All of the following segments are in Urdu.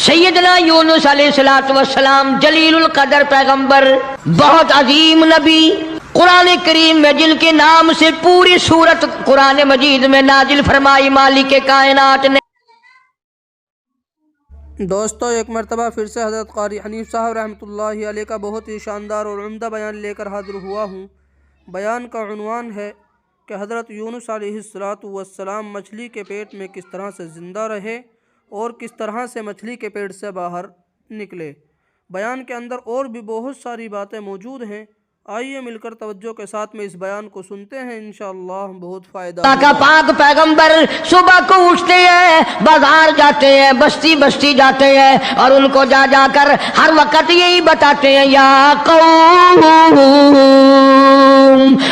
سیدنا یونس علیہ السلام جلیل القدر پیغمبر، بہت عظیم نبی، قرآن کریم میں جن کے نام سے پوری سورت قرآن مجید میں نازل فرمائی مالک کائنات نے۔ دوستو ایک مرتبہ پھر سے حضرت قاری حنیف صاحب رحمۃ اللہ علیہ کا بہت ہی شاندار اور عمدہ بیان لے کر حاضر ہوا ہوں۔ بیان کا عنوان ہے کہ حضرت یونس علیہ السلام مچھلی کے پیٹ میں کس طرح سے زندہ رہے اور کس طرح سے مچھلی کے پیٹ سے باہر نکلے۔ بیان کے اندر اور بھی بہت ساری باتیں موجود ہیں، آئیے مل کر توجہ کے ساتھ میں اس بیان کو سنتے ہیں، انشاءاللہ بہت فائدہ اللہ کا پاک پیغمبر صبح کو اٹھتے ہیں، بازار جاتے ہیں، بستی بستی جاتے ہیں اور ان کو جا جا کر ہر وقت یہی بتاتے ہیں، یا قوم،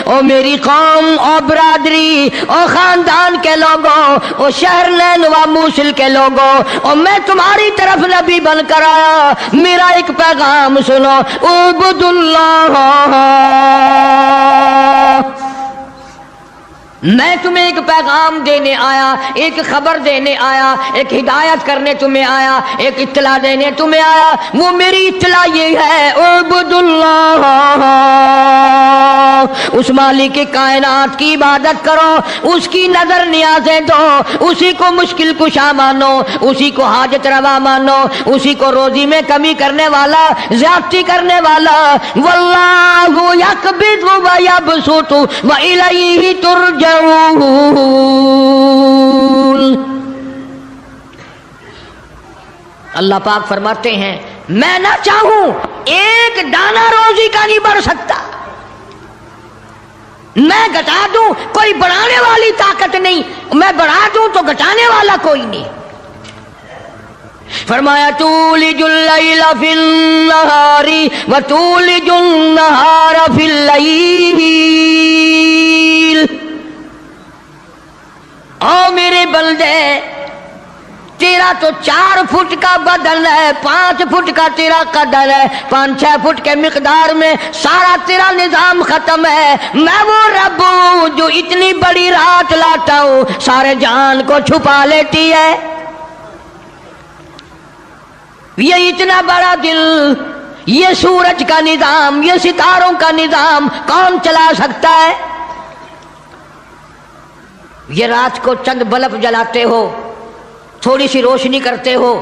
او میری قوم، او برادری، او خاندان کے لوگوں، او شہر نین و موصل کے لوگوں، او میں تمہاری طرف نبی بن کر آیا، میرا ایک پیغام سنو، اعبد اللہ، میں تمہیں ایک پیغام دینے آیا، ایک خبر دینے آیا، ایک ہدایت کرنے تمہیں آیا، ایک اطلاع دینے تمہیں آیا۔ وہ میری اطلاع یہ ہے، اعبد اللہ، اس مالک کائنات کی عبادت کرو، اس کی نظر نیازیں دو، اسی کو مشکل کشا مانو، اسی کو حاجت روا مانو، اسی کو روزی میں کمی کرنے والا، زیادتی کرنے والا۔ واللہ یقبض و یبسط و الیہ ترجعون۔ اللہ پاک فرماتے ہیں میں نہ چاہوں ایک دانہ روزی کا نہیں بڑھ سکتا، میں گھٹا دوں کوئی بڑھانے والی طاقت نہیں، میں بڑھا دوں تو گھٹانے والا کوئی نہیں۔ فرمایا تولج اللیل فی النہار وتولج النہار فی اللیل۔ او میرے بندے، تیرا تو 4 فٹ کا بدن ہے، 5 فٹ کا تیرا قدر ہے، 5-6 فٹ کے مقدار میں سارا تیرا نظام ختم ہے۔ میں وہ رب ہوں جو اتنی بڑی رات لاتا ہوں، سارے جہان کو چھپا لیتی ہے۔ یہ اتنا بڑا دل، یہ سورج کا نظام، یہ ستاروں کا نظام کون چلا سکتا ہے؟ یہ رات کو چند بلب جلاتے ہو، تھوڑی سی روشنی کرتے ہو،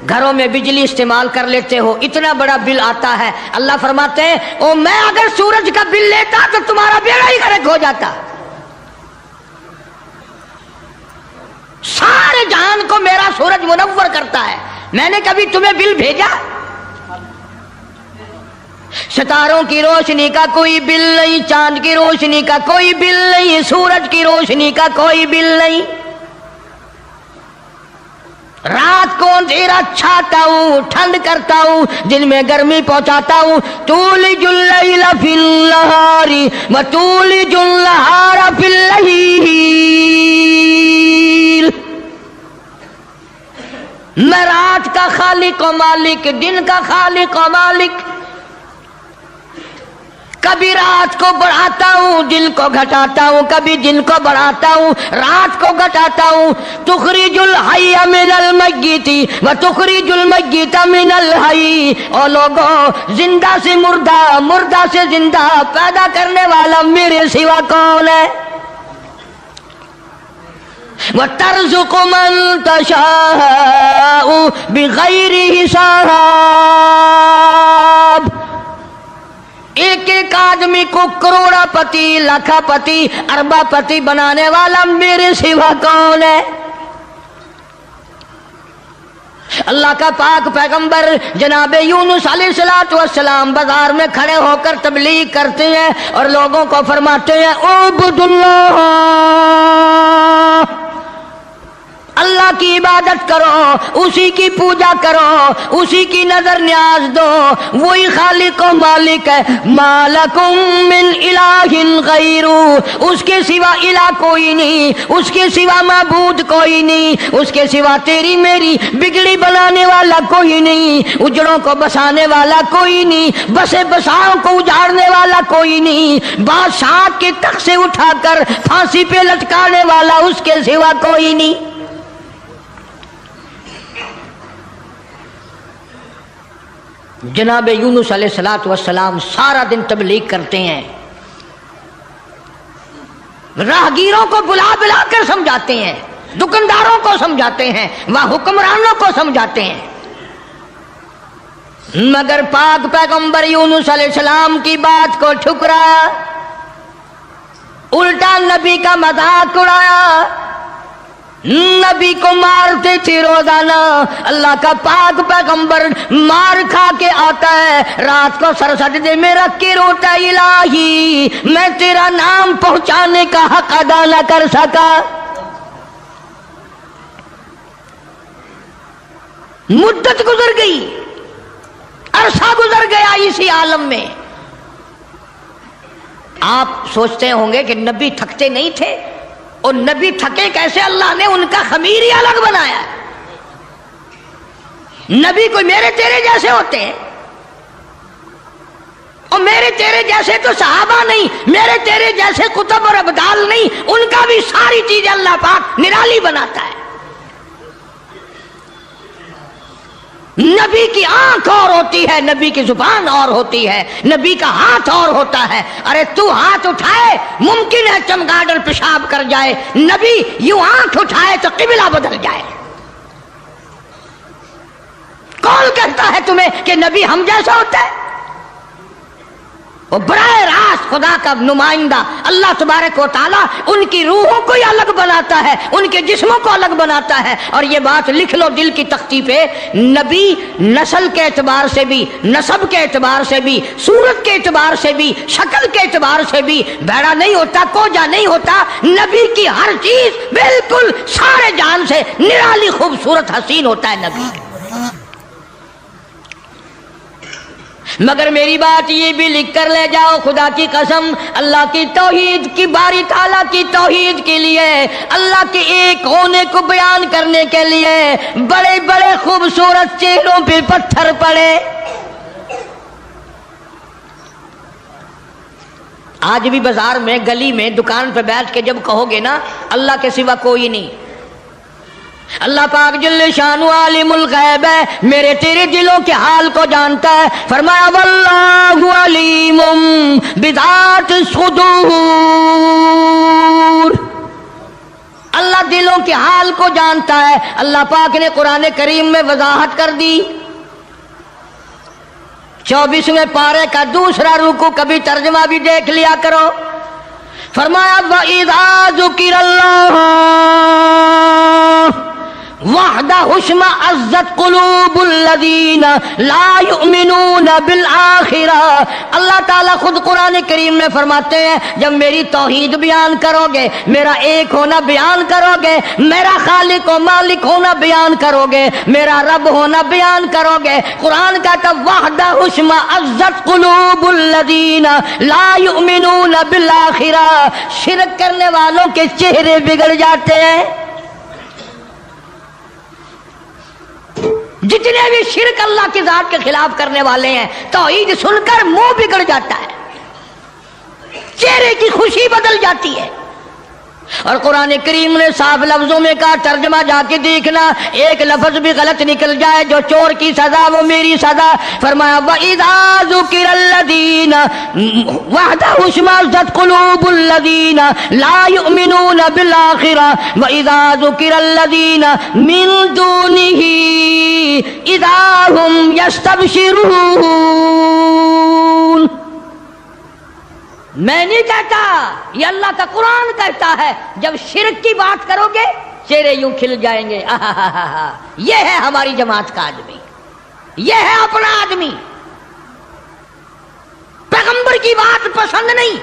گھروں میں بجلی استعمال کر لیتے ہو، اتنا بڑا بل آتا ہے۔ اللہ فرماتے ہیں او میں اگر سورج کا بل لیتا تو تمہارا بیڑا ہی غرق ہو جاتا۔ سارے جہان کو میرا سورج منور کرتا ہے، میں نے کبھی تمہیں بل بھیجا؟ ستاروں کی روشنی کا کوئی بل نہیں، چاند کی روشنی کا کوئی بل نہیں، سورج کی روشنی کا کوئی بل نہیں۔ رات کو اندھیرا چھاتا ہوں، ٹھنڈ کرتا ہوں، دن میں گرمی پہنچاتا ہوں۔ تولج اللیل فی النہار وتولج النہار فی اللیل۔ میں رات کا خالق و مالک، دن کا خالق و مالک، کبھی رات کو بڑھاتا ہوں، دن کو گھٹاتا ہوں، کبھی دن کو بڑھاتا ہوں، رات کو گھٹاتا ہوں۔ تخرج الحی من المیت وتخرج المیت من الحی۔ او لوگوں، زندہ سے مردہ، مردہ سے زندہ پیدا کرنے والا میرے سوا کون ہے؟ وَتَرْزُقُ مَن تَشَاءُ بِغَيْرِ حساب۔ ایک ایک آدمی کو کروڑا پتی، لاکھا پتی، اربا پتی بنانے والا میرے سوا کون ہے؟ اللہ کا پاک پیغمبر جناب یونس علیہ السلام بازار میں کھڑے ہو کر تبلیغ کرتے ہیں اور لوگوں کو فرماتے ہیں اعبد اللہ، اللہ کی عبادت کرو، اسی کی پوجا کرو، اسی کی نظر نیاز دو، وہی خالق و مالک ہے۔ ما لکم من الہ غیر، اس کے سوا الہ کوئی نہیں، اس کے سوا معبود کوئی نہیں، اس کے سوا تیری میری بگڑی بنانے والا کوئی نہیں، اجڑوں کو بسانے والا کوئی نہیں، بسے بساؤں کو اجاڑنے والا کوئی نہیں، بادشاہ کے تخت سے اٹھا کر پھانسی پہ لٹکانے والا اس کے سوا کوئی نہیں۔ جناب یونس علیہ الصلوۃ والسلام سارا دن تبلیغ کرتے ہیں، راہگیروں کو بلا بلا کر سمجھاتے ہیں، دکانداروں کو سمجھاتے ہیں، وہ حکمرانوں کو سمجھاتے ہیں، مگر پاک پیغمبر یونس علیہ السلام کی بات کو ٹھکرایا، الٹا نبی کا مذاق اڑایا، نبی کو مارتے تھے روزانہ۔ اللہ کا پاک پیغمبر مار کھا کے آتا ہے، رات کو سر سجدے میں رکھ کے روتا، الہی میں تیرا نام پہنچانے کا حق ادا نہ کر سکا۔ مدت گزر گئی، عرصہ گزر گیا اسی عالم میں۔ آپ سوچتے ہوں گے کہ نبی تھکتے نہیں تھے، اور نبی تھکے کیسے؟ اللہ نے ان کا خمیر ہی الگ بنایا۔ نبی کوئی میرے تیرے جیسے ہوتے ہیں، اور میرے تیرے جیسے تو صحابہ نہیں، میرے تیرے جیسے کتب اور ابدال نہیں، ان کا بھی ساری چیزیں اللہ پاک نرالی بناتا ہے۔ نبی کی آنکھ اور ہوتی ہے، نبی کی زبان اور ہوتی ہے، نبی کا ہاتھ اور ہوتا ہے۔ ارے تو ہاتھ اٹھائے ممکن ہے چمگادڑ پیشاب کر جائے، نبی یوں آنکھ اٹھائے تو قبلہ بدل جائے۔ کون کہتا ہے تمہیں کہ نبی ہم جیسا ہوتا ہے؟ وہ براہ راست خدا کا نمائندہ اللہ تبارک و تعالیٰ ان کی روحوں کو ہی الگ بناتا ہے، ان کے جسموں کو الگ بناتا ہے۔ اور یہ بات لکھ لو دل کی تختی پہ، نبی نسل کے اعتبار سے بھی، نسب کے اعتبار سے بھی، صورت کے اعتبار سے بھی، شکل کے اعتبار سے بھی بھیڑا نہیں ہوتا، کوجا نہیں ہوتا۔ نبی کی ہر چیز بالکل سارے جان سے نرالی خوبصورت حسین ہوتا ہے نبی۔ مگر میری بات یہ بھی لکھ کر لے جاؤ، خدا کی قسم، اللہ کی توحید کی، باری تعالیٰ کی توحید کے لیے، اللہ کے ایک ہونے کو بیان کرنے کے لیے بڑے بڑے خوبصورت چہروں پہ پتھر پڑے۔ آج بھی بازار میں، گلی میں، دکان پہ بیٹھ کے جب کہو گے نا اللہ کے سوا کوئی نہیں، اللہ پاک جل شانہ عالم الغیب ہے، میرے تیرے دلوں کے حال کو جانتا ہے۔ فرمایا واللہ علیم بذات الصدور، اللہ دلوں کے حال کو جانتا ہے۔ اللہ پاک نے قرآن کریم میں وضاحت کر دی، 24ویں پارے کا دوسرا رکوع، کبھی ترجمہ بھی دیکھ لیا کرو۔ فرمایا وَإِذَا ذُكِرَ اللَّهُ وَحْدَهُ اشْمَأَزَّتْ قُلُوبُ الَّذِينَ لَا يُؤْمِنُونَ بِالْآخِرَةِ۔ اللہ تعالیٰ خود قرآن کریم میں فرماتے ہیں جب میری توحید بیان کرو گے، میرا ایک ہونا بیان کرو گے، میرا خالق و مالک ہونا بیان کرو گے، میرا رب ہونا بیان کرو گے، قرآن کہتا وَحْدَهُ اشْمَأَزَّتْ قُلُوبُ الَّذِينَ لَا يُؤْمِنُونَ بِالْآخِرَةِ، شرک کرنے والوں کے چہرے بگڑ جاتے ہیں۔ جتنے بھی شرک اللہ کی ذات کے خلاف کرنے والے ہیں، توحید سن کر منہ بگڑ جاتا ہے، چہرے کی خوشی بدل جاتی ہے۔ اور قرآن کریم نے صاف لفظوں میں کہا، ترجمہ جا کے دیکھنا، ایک لفظ بھی غلط نکل جائے، جو چور کی سزا وہ میری سزا۔ فرمایا وَإِذَا ذُكِرَ الَّذِينَ وَحْدَهُ اشْمَأَزَّتْ قُلُوبُ الَّذِينَ لَا يُؤْمِنُونَ بِالْآخِرَةِ وَإِذَا ذُكِرَ الَّذِينَ مِن دُونِهِ إِذَا هُمْ يَسْتَبْشِرُونَ۔ میں نہیں کہتا، یہ اللہ کا قرآن کہتا ہے، جب شرک کی بات کرو گے چہرے یوں کھل جائیں گے۔ یہ ہے ہماری جماعت کا آدمی، یہ ہے اپنا آدمی۔ پیغمبر کی بات پسند نہیں،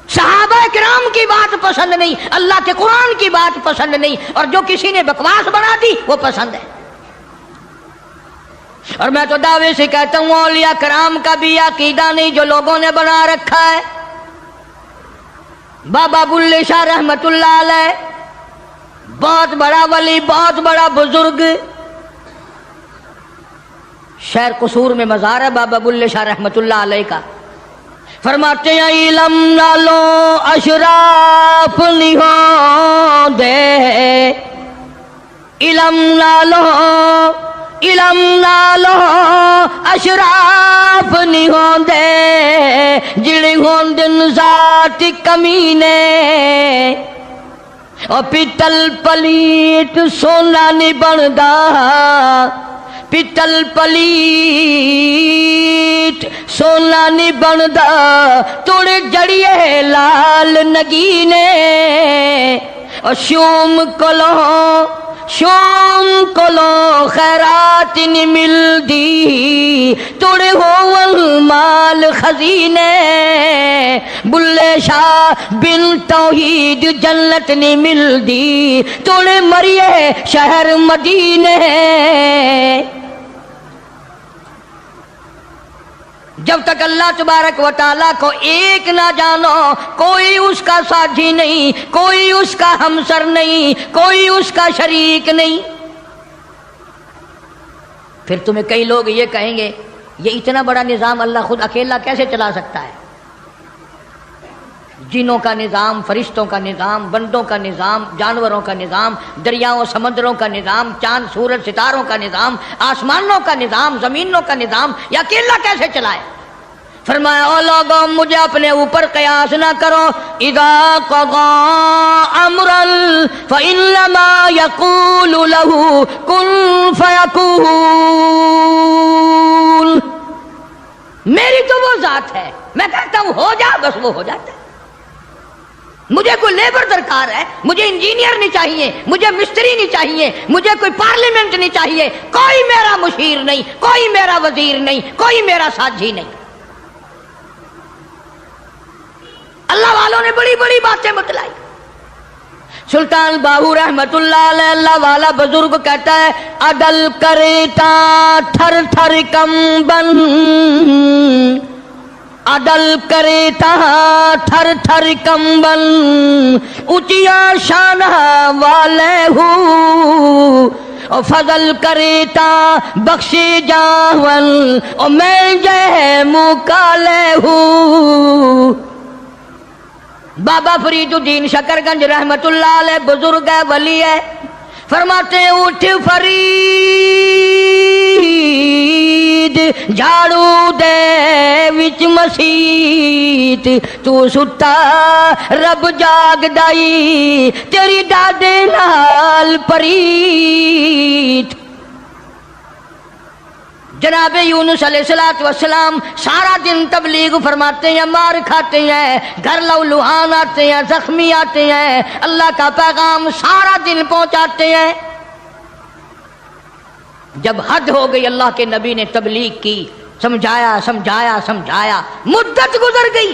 صحابہ کرام کی بات پسند نہیں، اللہ کے قرآن کی بات پسند نہیں، اور جو کسی نے بکواس بنا دی وہ پسند ہے۔ اور میں تو دعوے سے کہتا ہوں اولیاء کرام کا بھی عقیدہ نہیں جو لوگوں نے بنا رکھا ہے۔ بابا بلے شاہ رحمت اللہ علیہ بہت بڑا ولی، بہت بڑا بزرگ، شہر قصور میں مزار ہے بابا بلے شاہ رحمت اللہ علیہ کا۔ فرماتے ہیں علم نالو اشراف نہیں ہو دے، علم نالو علم نالو اشراف نہیں ہوندے جڑے ہوندن ذات کمینے او پتل پلیت سونا نہیں بندا پتل پلیت سونا نہیں بندا توڑے جڑیے لال نگینے اور شوم کلو خیرات نہیں ملدی توڑے ہون مال خزینے بلے شاہ بن توحید جنت نہیں ملدی توڑے مریے شہر مدینے جب تک اللہ تبارک و تعالیٰ کو ایک نہ جانو کوئی اس کا ساتھی نہیں کوئی اس کا ہمسر نہیں کوئی اس کا شریک نہیں. پھر تمہیں کئی لوگ یہ کہیں گے یہ اتنا بڑا نظام اللہ خود اکیلا کیسے چلا سکتا ہے؟ جنوں کا نظام، فرشتوں کا نظام، بندوں کا نظام، جانوروں کا نظام، دریاؤں سمندروں کا نظام، چاند سورج ستاروں کا نظام، آسمانوں کا نظام، زمینوں کا نظام، یہ اکیلا کیسے چلائے؟ فرمایا او لوگوں مجھے اپنے اوپر قیاس نہ کرو. اذا قضى امرا فانما يقول له كن فيكون. میری تو وہ ذات ہے، میں کہتا ہوں ہو جا بس وہ ہو جاتا ہے. مجھے کوئی لیبر درکار ہے، مجھے انجینئر نہیں چاہیے، مجھے مستری نہیں چاہیے، مجھے کوئی پارلیمنٹ نہیں چاہیے، کوئی میرا مشیر نہیں، کوئی میرا وزیر نہیں، کوئی میرا ساتھی نہیں. اللہ والوں نے بڑی بڑی باتیں بتلائی. سلطان باہو رحمت اللہ علیہ اللہ والا بزرگ کہتا ہے عدل کریتا تھر تھر کمبن، عدل کریتا تھر تھر کمبن اچیا شانہ والے ہو او فضل کریتا بخشی جاون او میں جے مکالے ہوں. بابا فرید الدین شکر گنج رحمت اللہ علیہ بزرگ ہے، ولی ہے، فرماتے ہیں اٹھ فرید جھاڑو دے وچ مسیت تو ستا رب جاگ دائی تیری دادے نال پریت. جناب یونس علیہ السلام سارا دن تبلیغ فرماتے ہیں، مار کھاتے ہیں، گھر لہوان آتے ہیں، زخمی آتے ہیں، اللہ کا پیغام سارا دن پہنچاتے ہیں. جب حد ہو گئی اللہ کے نبی نے تبلیغ کی، سمجھایا سمجھایا سمجھایا، مدت گزر گئی.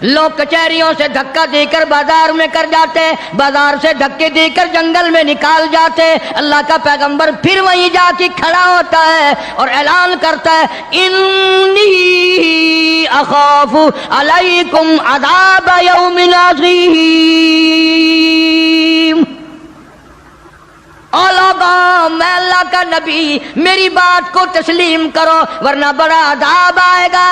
لوگ کچہریوں سے دھکا دے کر بازار میں کر جاتے، بازار سے دھکے دے کر جنگل میں نکال جاتے. اللہ کا پیغمبر پھر وہیں جا کے کھڑا ہوتا ہے اور اعلان کرتا ہے انی اخاف علیکم عذاب یوم عظیم. او لوگوں میں اللہ کا نبی میری بات کو تسلیم کرو ورنہ بڑا عذاب آئے گا.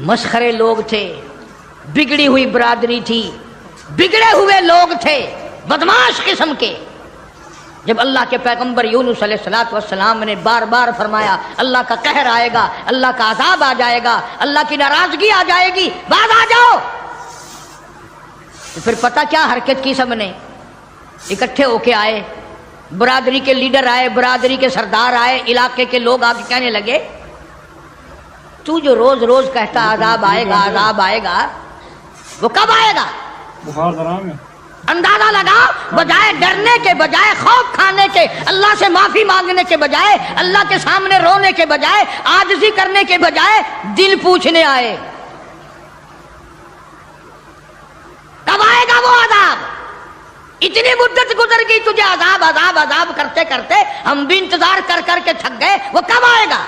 مسخرے لوگ تھے، بگڑی ہوئی برادری تھی، بگڑے ہوئے لوگ تھے، بدماش قسم کے. جب اللہ کے پیغمبر یونس علیہ السلام نے بار بار فرمایا اللہ کا قہر آئے گا، اللہ کا عذاب آ جائے گا، اللہ کی ناراضگی آ جائے گی، باز آ جاؤ. پھر پتہ کیا حرکت کی، سب نے اکٹھے ہو کے آئے، برادری کے لیڈر آئے، برادری کے سردار آئے، علاقے کے لوگ آ کے کہنے لگے تو جو روز روز کہتا عذاب آئے گا عذاب آئے گا، وہ کب آئے گا؟ بخار درام ہے. اندازہ لگا، بجائے ڈرنے کے، بجائے خوف کھانے کے، اللہ سے معافی مانگنے کے بجائے، اللہ کے سامنے رونے کے بجائے، عاجزی کرنے کے بجائے دل پوچھنے آئے کب آئے گا وہ عذاب. اتنی مدت گزر گئی تجھے عذاب عذاب عذاب کرتے کرتے، ہم بھی انتظار کر کر کے تھک گئے، وہ کب آئے گا؟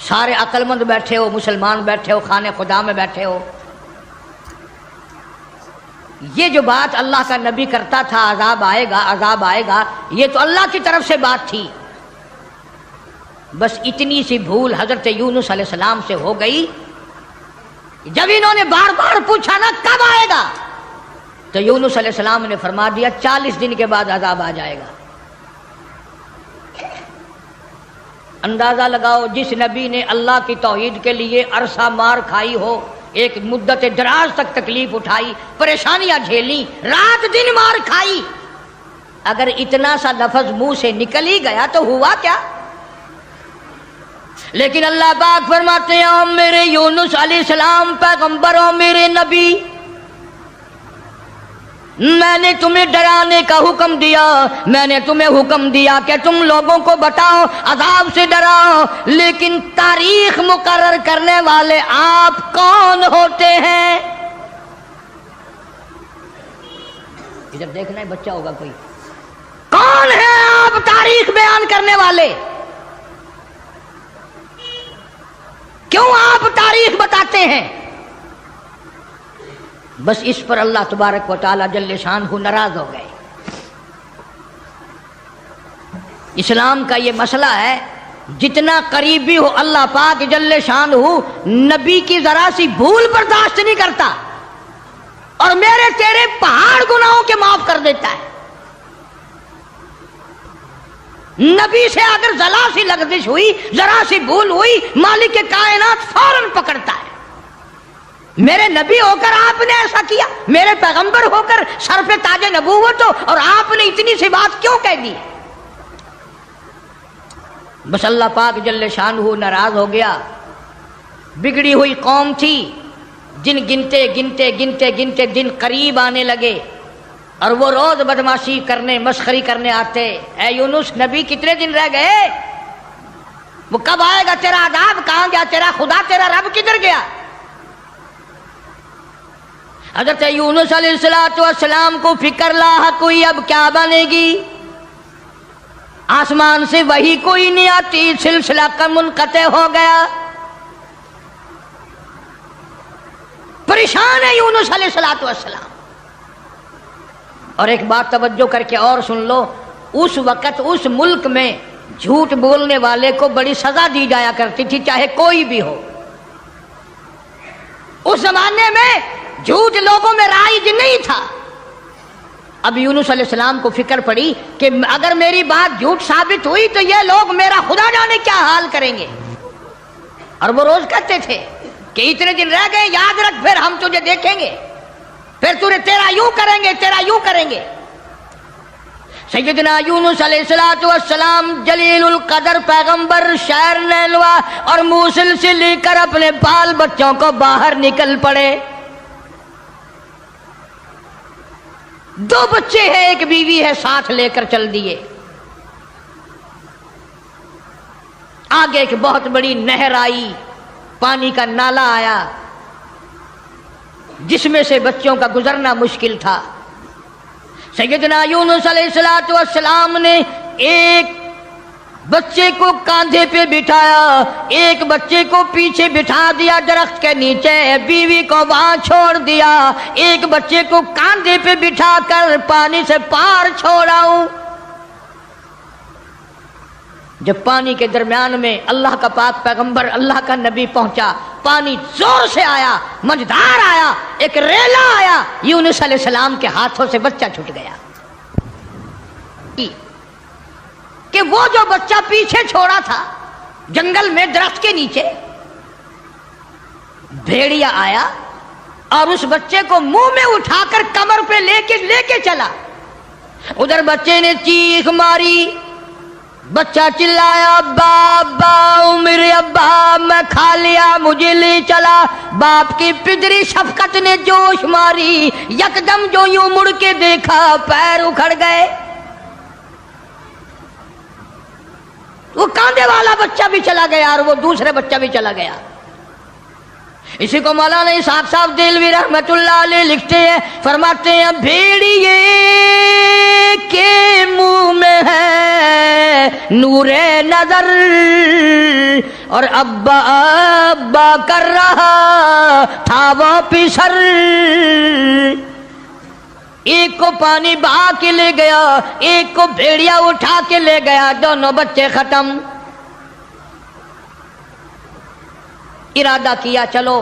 سارے عقل مند بیٹھے ہو، مسلمان بیٹھے ہو، خانے خدا میں بیٹھے ہو. یہ جو بات اللہ کا نبی کرتا تھا عذاب آئے گا عذاب آئے گا، یہ تو اللہ کی طرف سے بات تھی. بس اتنی سی بھول حضرت یونس علیہ السلام سے ہو گئی. جب انہوں نے بار بار پوچھا نا کب آئے گا، تو یونس علیہ السلام نے فرما دیا 40 دن کے بعد عذاب آ جائے گا۔ اندازہ لگاؤ، جس نبی نے اللہ کی توحید کے لیے عرصہ مار کھائی ہو، ایک مدت دراز تک تکلیف اٹھائی، پریشانیاں جھیلی، رات دن مار کھائی، اگر اتنا سا لفظ منہ سے نکل ہی گیا تو ہوا کیا؟ لیکن اللہ پاک فرماتے ہیں او میرے یونس علیہ السلام پیغمبر، او میرے نبی، میں نے تمہیں ڈرانے کا حکم دیا، میں نے تمہیں حکم دیا کہ تم لوگوں کو بتاؤ، عذاب سے ڈراؤ، لیکن تاریخ مقرر کرنے والے آپ کون ہوتے ہیں؟ ادھر دیکھنا ہے، بچہ ہوگا کوئی، کون ہے آپ تاریخ بیان کرنے والے؟ کیوں آپ تاریخ بتاتے ہیں؟ بس اس پر اللہ تبارک و تعالی جل شانہ ناراض ہو گئے۔ اسلام کا یہ مسئلہ ہے، جتنا قریبی ہو اللہ پاک جل شانہ نبی کی ذرا سی بھول برداشت نہیں کرتا، اور میرے تیرے پہاڑ گناہوں کے معاف کر دیتا ہے۔ نبی سے اگر ذرا سی لغزش ہوئی، ذرا سی بھول ہوئی، مالک کائنات فوراً پکڑتا ہے۔ میرے نبی ہو کر آپ نے ایسا کیا، میرے پیغمبر ہو کر سر پہ تاج نبوت ہو، اور آپ نے اتنی سی بات کیوں کہہ دی؟ بس اللہ پاک جل شانہ ناراض ہو گیا۔ بگڑی ہوئی قوم تھی، جن گنتے گنتے گنتے گنتے دن قریب آنے لگے، اور وہ روز بدماشی کرنے، مسخری کرنے آتے۔ اے یونس نبی کتنے دن رہ گئے؟ وہ کب آئے گا تیرا عذاب؟ کہاں گیا تیرا خدا؟ تیرا رب کدھر گیا؟ حضرت یونس علیہ السلام کو فکر لاحق ہوئی، اب کیا بنے گی؟ آسمان سے وحی کوئی نہیں آتی، سلسلہ کا منقطع ہو گیا۔ پریشان ہے یونس علیہ السلام۔ اور ایک بات توجہ کر کے اور سن لو، اس وقت اس ملک میں جھوٹ بولنے والے کو بڑی سزا دی جایا کرتی تھی، چاہے کوئی بھی ہو۔ اس زمانے میں جھوٹ لوگوں میں رائج نہیں تھا۔ اب یونس علیہ السلام کو فکر پڑی کہ اگر میری بات جھوٹ ثابت ہوئی تو یہ لوگ میرا خدا جانے کیا حال کریں گے۔ اور وہ روز کہتے تھے کہ اتنے دن رہ گئے، یاد رکھ، پھر ہم تجھے دیکھیں گے، پھر تیرا یوں کریں گے، تیرا یوں کریں گے۔ سیدنا یونس علیہ السلام جلیل القدر پیغمبر شہر نیلوا اور موصل سے لے کر اپنے بال بچوں کو باہر نکل پڑے۔ 2 بچے ہیں، ایک بیوی ہے، ساتھ لے کر چل دیے۔ آگے ایک بہت بڑی نہر آئی، پانی کا نالا آیا، جس میں سے بچوں کا گزرنا مشکل تھا۔ سیدنا یونس علیہ السلام نے ایک بچے کو کاندھے پہ بٹھایا، ایک بچے کو پیچھے بٹھا دیا درخت کے نیچے، بیوی کو وہاں چھوڑ دیا، ایک بچے کو کاندھے پہ بٹھا کر پانی سے پار چھوڑاؤں۔ جب پانی کے درمیان میں اللہ کا پاک پیغمبر، اللہ کا نبی پہنچا، پانی زور سے آیا، مجدار آیا، ایک ریلا آیا، یونس علیہ السلام کے ہاتھوں سے بچہ چھوٹ گیا۔ کہ وہ جو بچہ پیچھے چھوڑا تھا جنگل میں درخت کے نیچے، بھیڑیا آیا اور اس بچے کو منہ میں اٹھا کر کمر پہ لے کے چلا۔ ادھر بچے نے چیخ ماری، بچہ چلایا، ابا ابا، میرے ابا، میں کھا لیا، مجھے لے چلا۔ باپ کی پدری شفقت نے جوش ماری، یکدم جو یوں مڑ کے دیکھا، پیر اکھڑ گئے۔ وہ کاندھے والا بچہ بھی چلا گیا اور وہ دوسرے بچہ بھی چلا گیا۔ اسی کو مولانا اسحاق صاحب دہلوی رحمت اللہ علیہ لکھتے ہیں، فرماتے ہیں بھیڑیے کے منہ میں ہے نور نظر اور ابا ابا کر رہا تھا وہ پسر۔ ایک کو پانی بہا کے لے گیا، ایک کو بھیڑیا اٹھا کے لے گیا، دونوں بچے ختم۔ ارادہ کیا چلو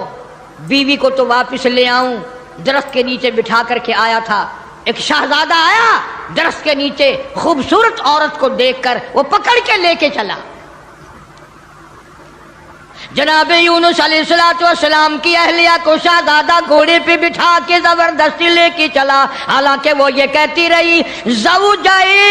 بیوی کو تو واپس لے آؤں، درخت کے نیچے بٹھا کر کے آیا تھا. ایک شہزادہ آیا درخت کے نیچے, خوبصورت عورت کو دیکھ کر وہ پکڑ کے لے کے چلا. جناب یونس علیہ السلام کی اہلیہ کو شہزادہ گھوڑے پہ بٹھا کے زبردستی لے کے چلا, حالانکہ وہ یہ کہتی رہی زوجائے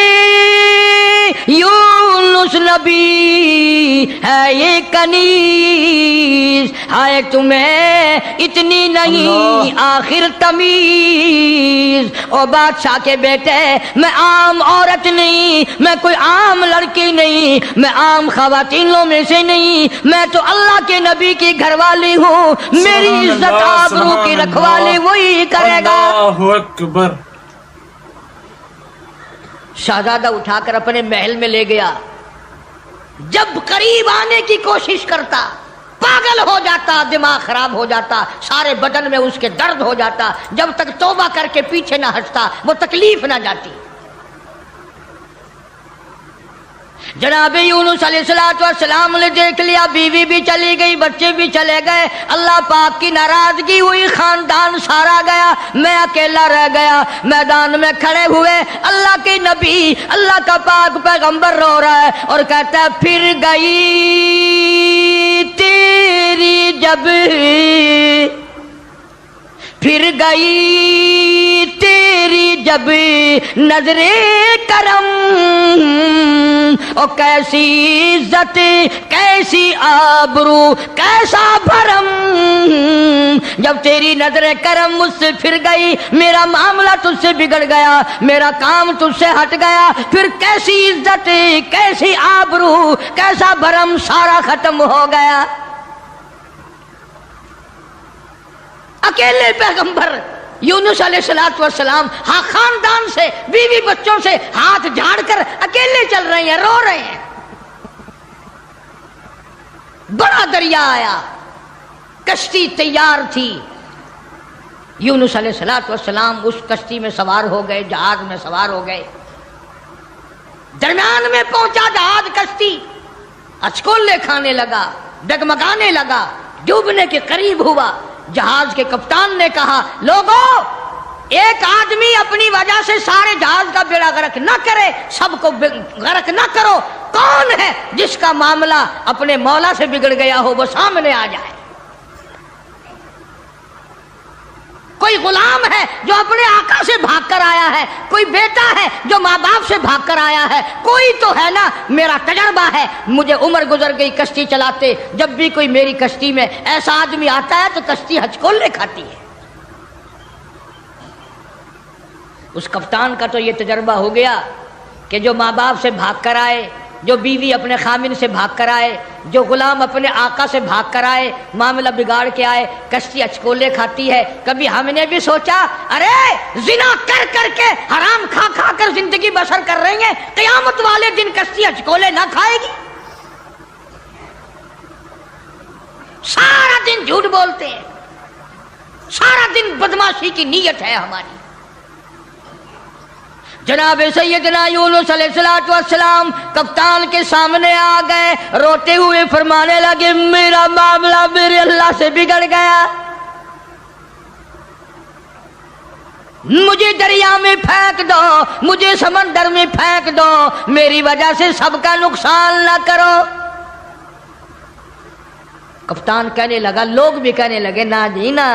یونس نبی ہے یہ کنیز, ہائے تمہیں اتنی نہیں آخر تمیز. او بادشاہ کے بیٹے, میں عام عورت نہیں, میں کوئی عام لڑکی نہیں, میں عام خواتینوں میں سے نہیں, میں تو اللہ کے نبی کی گھر والی ہوں, میری عزت آبرو کی رکھوالی وہی کرے گا. اللہ اکبر. شہزادہ اٹھا کر اپنے محل میں لے گیا. جب قریب آنے کی کوشش کرتا پاگل ہو جاتا, دماغ خراب ہو جاتا, سارے بدن میں اس کے درد ہو جاتا. جب تک توبہ کر کے پیچھے نہ ہٹتا وہ تکلیف نہ جاتی. جناب یونس علیہ السلام نے دیکھ لیا, بیوی بھی چلی گئی, بچے بھی چلے گئے, اللہ پاک کی ناراضگی ہوئی, خاندان سارا گیا, میں اکیلا رہ گیا. میدان میں کھڑے ہوئے اللہ کے نبی, اللہ کا پاک پیغمبر رو رہا ہے اور کہتا ہے پھر گئی تیری جب, پھر گئی تیری جب نظر کرم, او کیسی عزت کیسی آبرو کیسا بھرم. جب تیری نظر کرم مجھ سے پھر گئی, میرا معاملہ تجھ سے بگڑ گیا, میرا کام تجھ سے ہٹ گیا, پھر کیسی عزت کیسی آبرو کیسا بھرم سارا ختم ہو گیا. اکیلے پیغمبر یونس علیہ السلام ہاں خاندان سے بیوی بچوں سے ہاتھ جھاڑ کر اکیلے چل رہے ہیں, رو رہے ہیں. بڑا دریا آیا, کشتی تیار تھی. یونس علیہ السلام اس کشتی میں سوار ہو گئے, جہاز میں سوار ہو گئے. درمیان میں پہنچا جہاز, کشتی اچکولے کھانے لگا, ڈگمگانے لگا, ڈوبنے کے قریب ہوا. جہاز کے کپتان نے کہا لوگوں, ایک آدمی اپنی وجہ سے سارے جہاز کا بیڑا غرق نہ کرے, سب کو غرق نہ کرو. کون ہے جس کا معاملہ اپنے مولا سے بگڑ گیا ہو, وہ سامنے آ جائے. کوئی غلام ہے جو اپنے آقا سے بھاگ کر آیا ہے, کوئی بیٹا ہے جو ماں باپ سے بھاگ کر آیا ہے, کوئی تو ہے نا. میرا تجربہ ہے, مجھے عمر گزر گئی کشتی چلاتے, جب بھی کوئی میری کشتی میں ایسا آدمی آتا ہے تو کشتی ہچکولے کھاتی ہے. اس کپتان کا تو یہ تجربہ ہو گیا کہ جو ماں باپ سے بھاگ کر آئے, جو بیوی اپنے خامن سے بھاگ کر آئے, جو غلام اپنے آقا سے بھاگ کر آئے, معاملہ بگاڑ کے آئے, کشتی اچکولے کھاتی ہے. کبھی ہم نے بھی سوچا ارے زنا کر کر کے حرام کھا کھا کر زندگی بسر کر رہے ہیں, قیامت والے دن کشتی اچکولے نہ کھائے گی؟ سارا دن جھوٹ بولتے ہیں, سارا دن بدماشی کی نیت ہے ہماری. جناب سیدنا یونس علیہ السلام کپتان کے سامنے آ گئے, روتے ہوئے فرمانے لگے میرا معاملہ میرے اللہ سے بگڑ گیا, مجھے دریا میں پھینک دو, مجھے سمندر میں پھینک دو, میری وجہ سے سب کا نقصان نہ کرو. کپتان کہنے لگا, لوگ بھی کہنے لگے نا جی نا,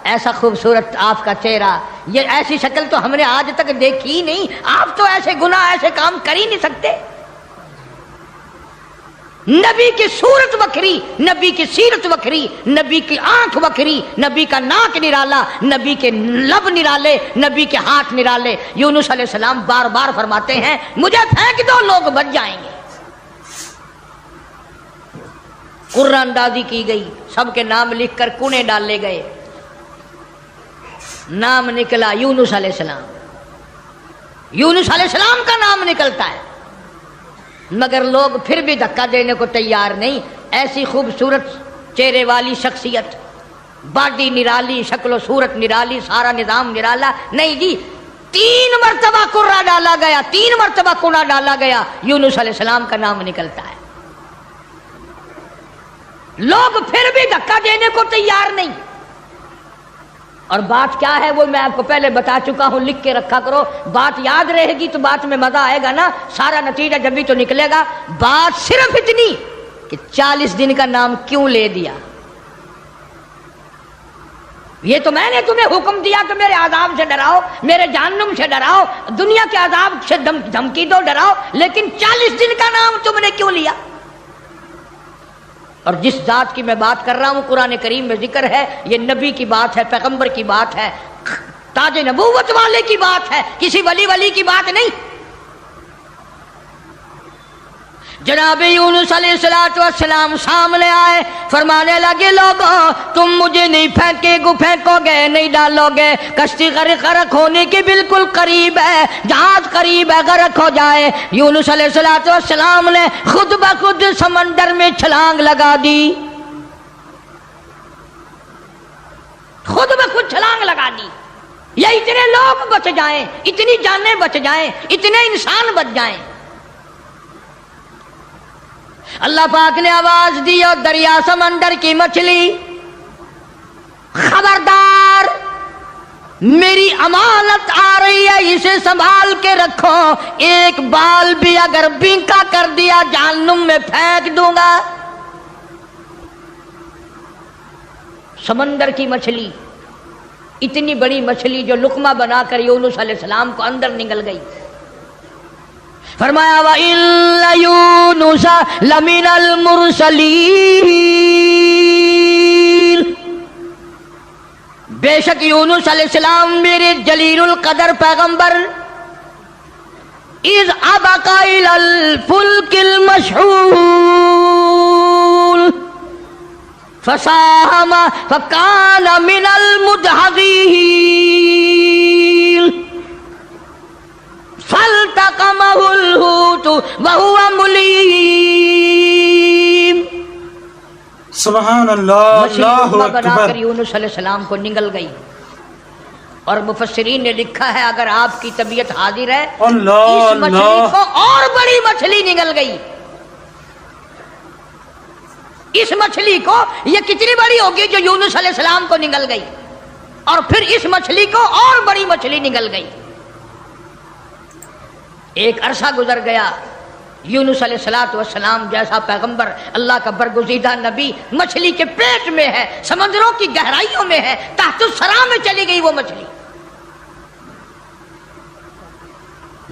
ایسا خوبصورت آپ کا چہرہ, یہ ایسی شکل تو ہم نے آج تک دیکھی ہی نہیں, آپ تو ایسے گناہ ایسے کام کر ہی نہیں سکتے. نبی کی صورت وکھری, نبی کی سیرت وکھری, نبی کی آنکھ وکھری, نبی کا ناک نرالا, نبی کے لب نرالے, نبی کے ہاتھ نرالے. یونس علیہ السلام بار بار فرماتے ہیں مجھے پھینک دو, لوگ بچ جائیں گے. قرآن اندازی کی گئی, سب کے نام لکھ کر کونے ڈالے گئے. نام نکلا یونس علیہ السلام. یونس علیہ السلام کا نام نکلتا ہے, مگر لوگ پھر بھی دھکا دینے کو تیار نہیں. ایسی خوبصورت چہرے والی شخصیت, باڈی نرالی, شکل و صورت نرالی, سارا نظام نرالا, نہیں جی 3 مرتبہ قرہ ڈالا گیا, 3 مرتبہ کونا ڈالا گیا, یونس علیہ السلام کا نام نکلتا ہے. لوگ پھر بھی دھکا دینے کو تیار نہیں. اور بات کیا ہے وہ میں آپ کو پہلے بتا چکا ہوں، لکھ کے رکھا کرو، بات یاد رہے گی تو بات میں مزہ آئے گا نا، سارا نتیجہ جب بھی تو نکلے گا۔ بات صرف اتنی کہ 40 دن کا نام کیوں لے دیا؟ یہ تو میں نے تمہیں حکم دیا کہ میرے عذاب سے ڈراؤ، میرے جہنم سے ڈراؤ، دنیا کے عذاب سے دھمکی دو، ڈراؤ، لیکن 40 دن کا نام تم نے کیوں لیا؟ اور جس ذات کی میں بات کر رہا ہوں قرآن کریم میں ذکر ہے، یہ نبی کی بات ہے، پیغمبر کی بات ہے، تاج نبوت والے کی بات ہے، کسی ولی کی بات نہیں۔ جناب یونس علیہ السلام سامنے آئے، فرمانے لگے لوگوں تم مجھے نہیں پھینکو گے، نہیں ڈالو گے، کشتی غرق ہونے کے بالکل قریب ہے، جہاز قریب ہے غرق ہو جائے۔ یونس علیہ السلام نے خود بخود سمندر میں چھلانگ لگا دی، خود بخود چھلانگ لگا دی، یا اتنے لوگ بچ جائیں، اتنی جانیں بچ جائیں، اتنے انسان بچ جائیں۔ اللہ پاک نے آواز دی اور دریا سمندر کی مچھلی خبردار، میری امانت آ رہی ہے، اسے سنبھال کے رکھو، ایک بال بھی اگر بینکا کر دیا جہنم میں پھینک دوں گا۔ سمندر کی مچھلی، اتنی بڑی مچھلی جو لقمہ بنا کر یونس علیہ السلام کو اندر نگل گئی۔ فرمایا وَإِنَّ يُونُسَ لَمِنَ الْمُرْسَلِينَ، بے شک یونس علیہ السلام میرے جلیل القدر پیغمبر، اِذْ أَبَقَ إِلَى الْفُلْكِ الْمَشْحُونِ فَسَاهَمَ فَكَانَ مِنَ الْمُدْحَضِينَ فَالْتَقَمَهُ الْحُوتُ وَهُوَ مُلِيمٌ۔ سبحان اللہ، اللہ بنا اکبر۔ کر یونس علیہ السلام کو نگل گئی، اور مفسرین نے لکھا ہے اگر آپ کی طبیعت حاضر ہے اللہ اس مچھلی اللہ، کو اور بڑی مچھلی نگل گئی۔ اس مچھلی کو، یہ کتنی بڑی ہوگی جو یونس علیہ السلام کو نگل گئی، اور پھر اس مچھلی کو اور بڑی مچھلی نگل گئی۔ ایک عرصہ گزر گیا، یونس علیہ السلام جیسا پیغمبر، اللہ کا برگزیدہ نبی مچھلی کے پیٹ میں ہے، سمندروں کی گہرائیوں میں ہے، تحت الثرى میں چلی گئی وہ مچھلی۔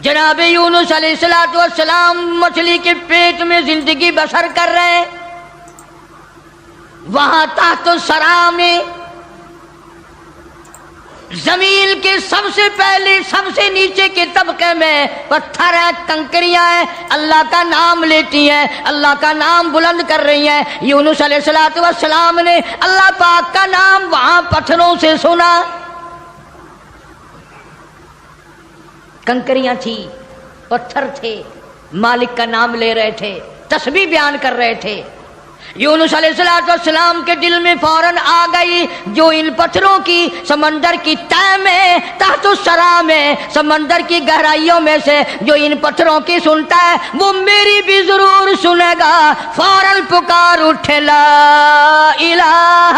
جناب یونس علیہ السلام مچھلی کے پیٹ میں زندگی بسر کر رہے ہیں، وہاں تحت الثرى میں زمین کے سب سے پہلے سب سے نیچے کے طبقے میں پتھر ہے، کنکریاں ہیں، اللہ کا نام لیتی ہیں، اللہ کا نام بلند کر رہی ہیں۔ یونس علیہ السلام نے اللہ پاک کا نام وہاں پتھروں سے سنا، کنکریاں تھی، پتھر تھے، مالک کا نام لے رہے تھے، تسبیح بیان کر رہے تھے۔ یونس علیہ السلام کے دل میں فوراً آ گئی، جو ان پتھروں کی سمندر کی تہ میں، تحت الثرى میں، سمندر کی گہرائیوں میں سے جو ان پتھروں کی سنتا ہے وہ میری بھی ضرور سنے گا۔ فوراً پکار اٹھے لا الہ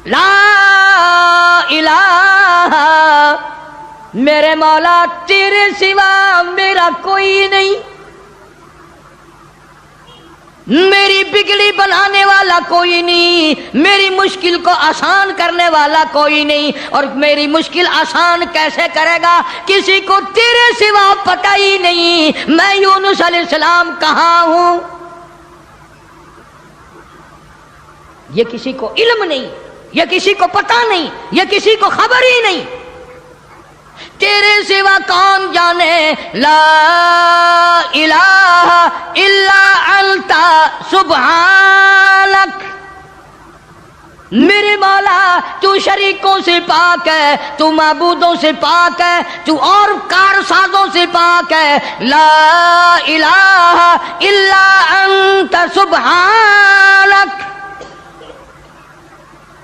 لا الہ، میرے مولا تیرے سوا میرا کوئی نہیں، میری بگڑی بنانے والا کوئی نہیں، میری مشکل کو آسان کرنے والا کوئی نہیں، اور میری مشکل آسان کیسے کرے گا کسی کو تیرے سوا پتہ ہی نہیں، میں یونس علیہ السلام کہاں ہوں یہ کسی کو علم نہیں، یہ کسی کو پتہ نہیں، یہ کسی کو خبر ہی نہیں، تیرے سوا کون جانے۔ لا الہ الا انت سبحانک، میرے مولا تو شریکوں سے پاک ہے، تو معبودوں سے پاک ہے، تو اور کارسازوں سے پاک ہے۔ لا الہ الا انت سبحانک،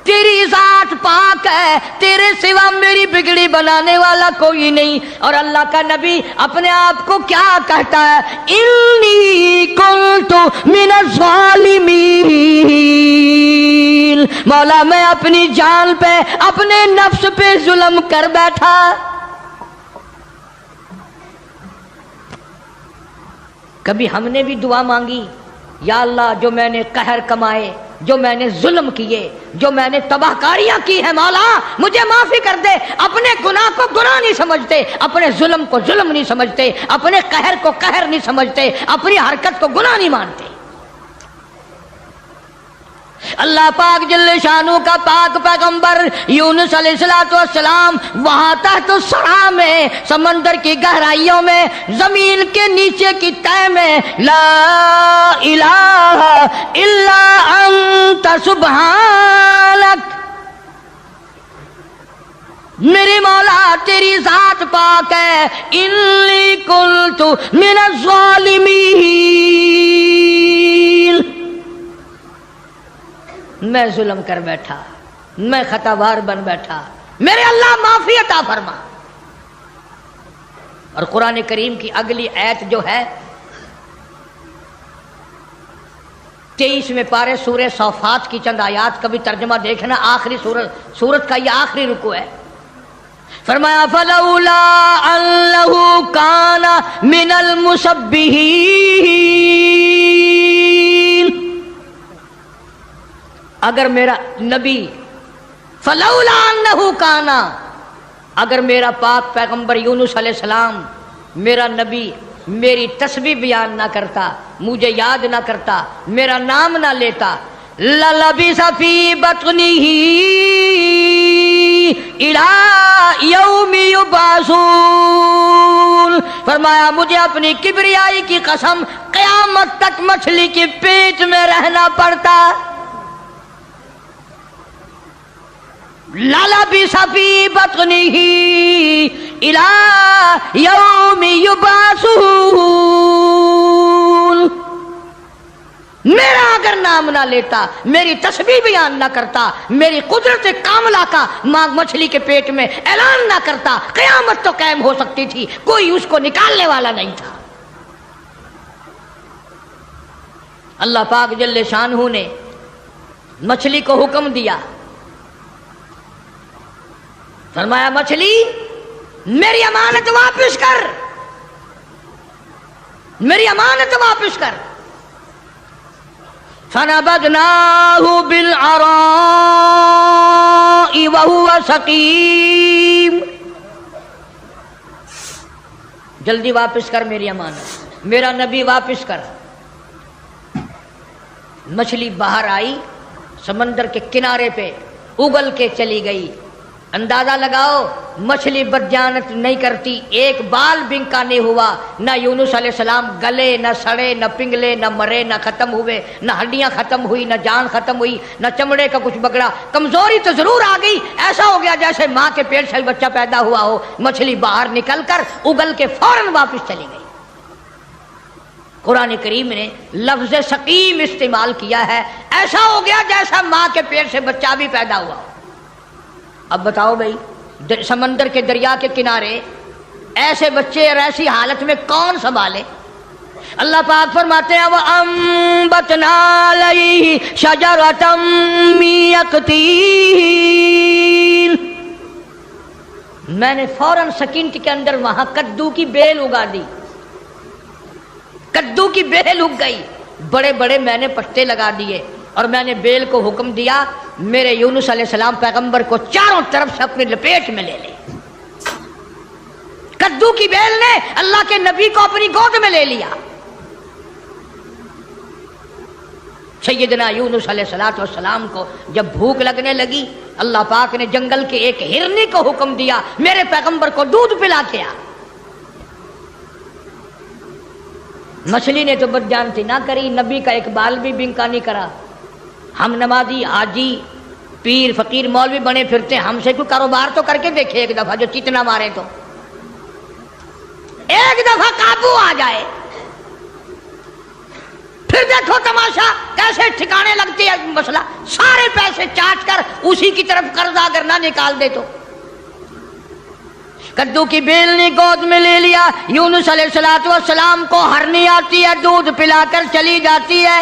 تیری ذات پاک ہے، تیرے سوا میری بگڑی بنانے والا کوئی نہیں۔ اور اللہ کا نبی اپنے آپ کو کیا کہتا ہے؟ انی کنت من الظالمین، السبیل، مولا میں اپنی جان پہ اپنے نفس پہ ظلم کر بیٹھا۔ کبھی ہم نے بھی دعا مانگی یا اللہ جو میں نے قہر کمائے، جو میں نے ظلم کیے، جو میں نے تباہ کاریاں کی ہیں، مولا مجھے معافی کر دے۔ اپنے گناہ کو گناہ نہیں سمجھتے، اپنے ظلم کو ظلم نہیں سمجھتے، اپنے قہر کو قہر نہیں سمجھتے، اپنی حرکت کو گناہ نہیں مانتے۔ اللہ پاک جل شانہ کا پاک پیغمبر یونس علیہ السلام وہاں تحت الثرى میں، سمندر کی گہرائیوں میں، زمین کے نیچے کی تہہ میں، لا الہ الا انت سبحانک، میری مولا تیری ذات پاک ہے، انی کنت من الظالمین، میں ظلم کر بیٹھا، میں خطاوار بن بیٹھا، میرے اللہ معافی عطا فرما۔ اور قرآن کریم کی اگلی آیت جو ہے 23ویں پارے سورہ صافات کی چند آیات کا بھی ترجمہ دیکھنا، آخری سورت کا یہ آخری رکوع ہے۔ فرمایا فلولا انہ کان من المسبحین، اگر میرا نبی، فلولا انہ کانا، اگر میرا پاک پیغمبر یونس علیہ السلام میرا نبی میری تسبیح بیان نہ کرتا، مجھے یاد نہ کرتا، میرا نام نہ لیتا، للبث فی بطنہ الی یوم یبعثون، فرمایا مجھے اپنی کبریائی کی قسم قیامت تک مچھلی کے پیٹ میں رہنا پڑتا۔ للبث فی بطنہ الی یوم یبعثون، میرا اگر نام نہ لیتا، میری تسبیح بیان نہ کرتا، میری قدرت کاملہ کا مچھلی کے پیٹ میں اعلان نہ کرتا، قیامت تو قائم ہو سکتی تھی، کوئی اس کو نکالنے والا نہیں تھا۔ اللہ پاک جل شانہ نے مچھلی کو حکم دیا، فرمایا مچھلی میری امانت واپس کر، میری امانت واپس کر۔ فنبذناہ بالعراء وہو سقیم، جلدی واپس کر میری امانت، میرا نبی واپس کر۔ مچھلی باہر آئی، سمندر کے کنارے پہ اگل کے چلی گئی۔ اندازہ لگاؤ مچھلی بدجانت نہیں کرتی، ایک بال بنکا نہیں ہوا، نہ یونس علیہ السلام گلے، نہ سڑے، نہ پنگلے، نہ مرے، نہ ختم ہوئے، نہ ہڈیاں ختم ہوئی، نہ جان ختم ہوئی، نہ چمڑے کا کچھ بگڑا۔ کمزوری تو ضرور آ گئی، ایسا ہو گیا جیسے ماں کے پیٹ سے بچہ پیدا ہوا ہو۔ مچھلی باہر نکل کر اگل کے فوراً واپس چلی گئی۔ قرآن کریم نے لفظ سقیم استعمال کیا ہے، ایسا ہو گیا جیسا ماں کے پیٹ سے بچہ بھی پیدا ہوا ہو۔ اب بتاؤ بھائی، سمندر کے دریا کے کنارے ایسے بچے اور ایسی حالت میں کون سنبھالے؟ اللہ پاک فرماتے ہیں وَأَنبَتْنَا عَلَيْهِ شَجَرَةً مِّن يَقْطِينٍ، میں نے فوراً سیکنڈ کے اندر وہاں کدو کی بیل اگا دی، کدو کی بیل اگ گئی، بڑے بڑے میں نے پتے لگا دیے، اور میں نے بیل کو حکم دیا میرے یونس علیہ السلام پیغمبر کو چاروں طرف سے اپنی لپیٹ میں لے لے۔ کدو کی بیل نے اللہ کے نبی کو اپنی گود میں لے لیا۔ سیدنا یونس علیہ السلام کو جب بھوک لگنے لگی، اللہ پاک نے جنگل کے ایک ہرنی کو حکم دیا میرے پیغمبر کو دودھ پلا کے آ۔ مچھلی نے تو بدجانتی نہ کری، نبی کا ایک بال بھی بنکا نہیں کرا۔ ہم نمازی، حاجی، پیر، فقیر، مولوی بنے پھرتے، ہم سے کوئی کاروبار تو کر کے دیکھے ایک دفعہ، جو چتنا مارے تو ایک دفعہ قابو آ جائے، پھر دیکھو تماشا کیسے ٹھکانے لگتی ہے مسئلہ، سارے پیسے چاٹ کر اسی کی طرف قرضہ اگر نہ نکال دے تو۔ کدو کی بیل نے گود میں لے لیا، یونس علیہ السلام کو ہرنی آتی ہے، دودھ پلا کر چلی جاتی ہے۔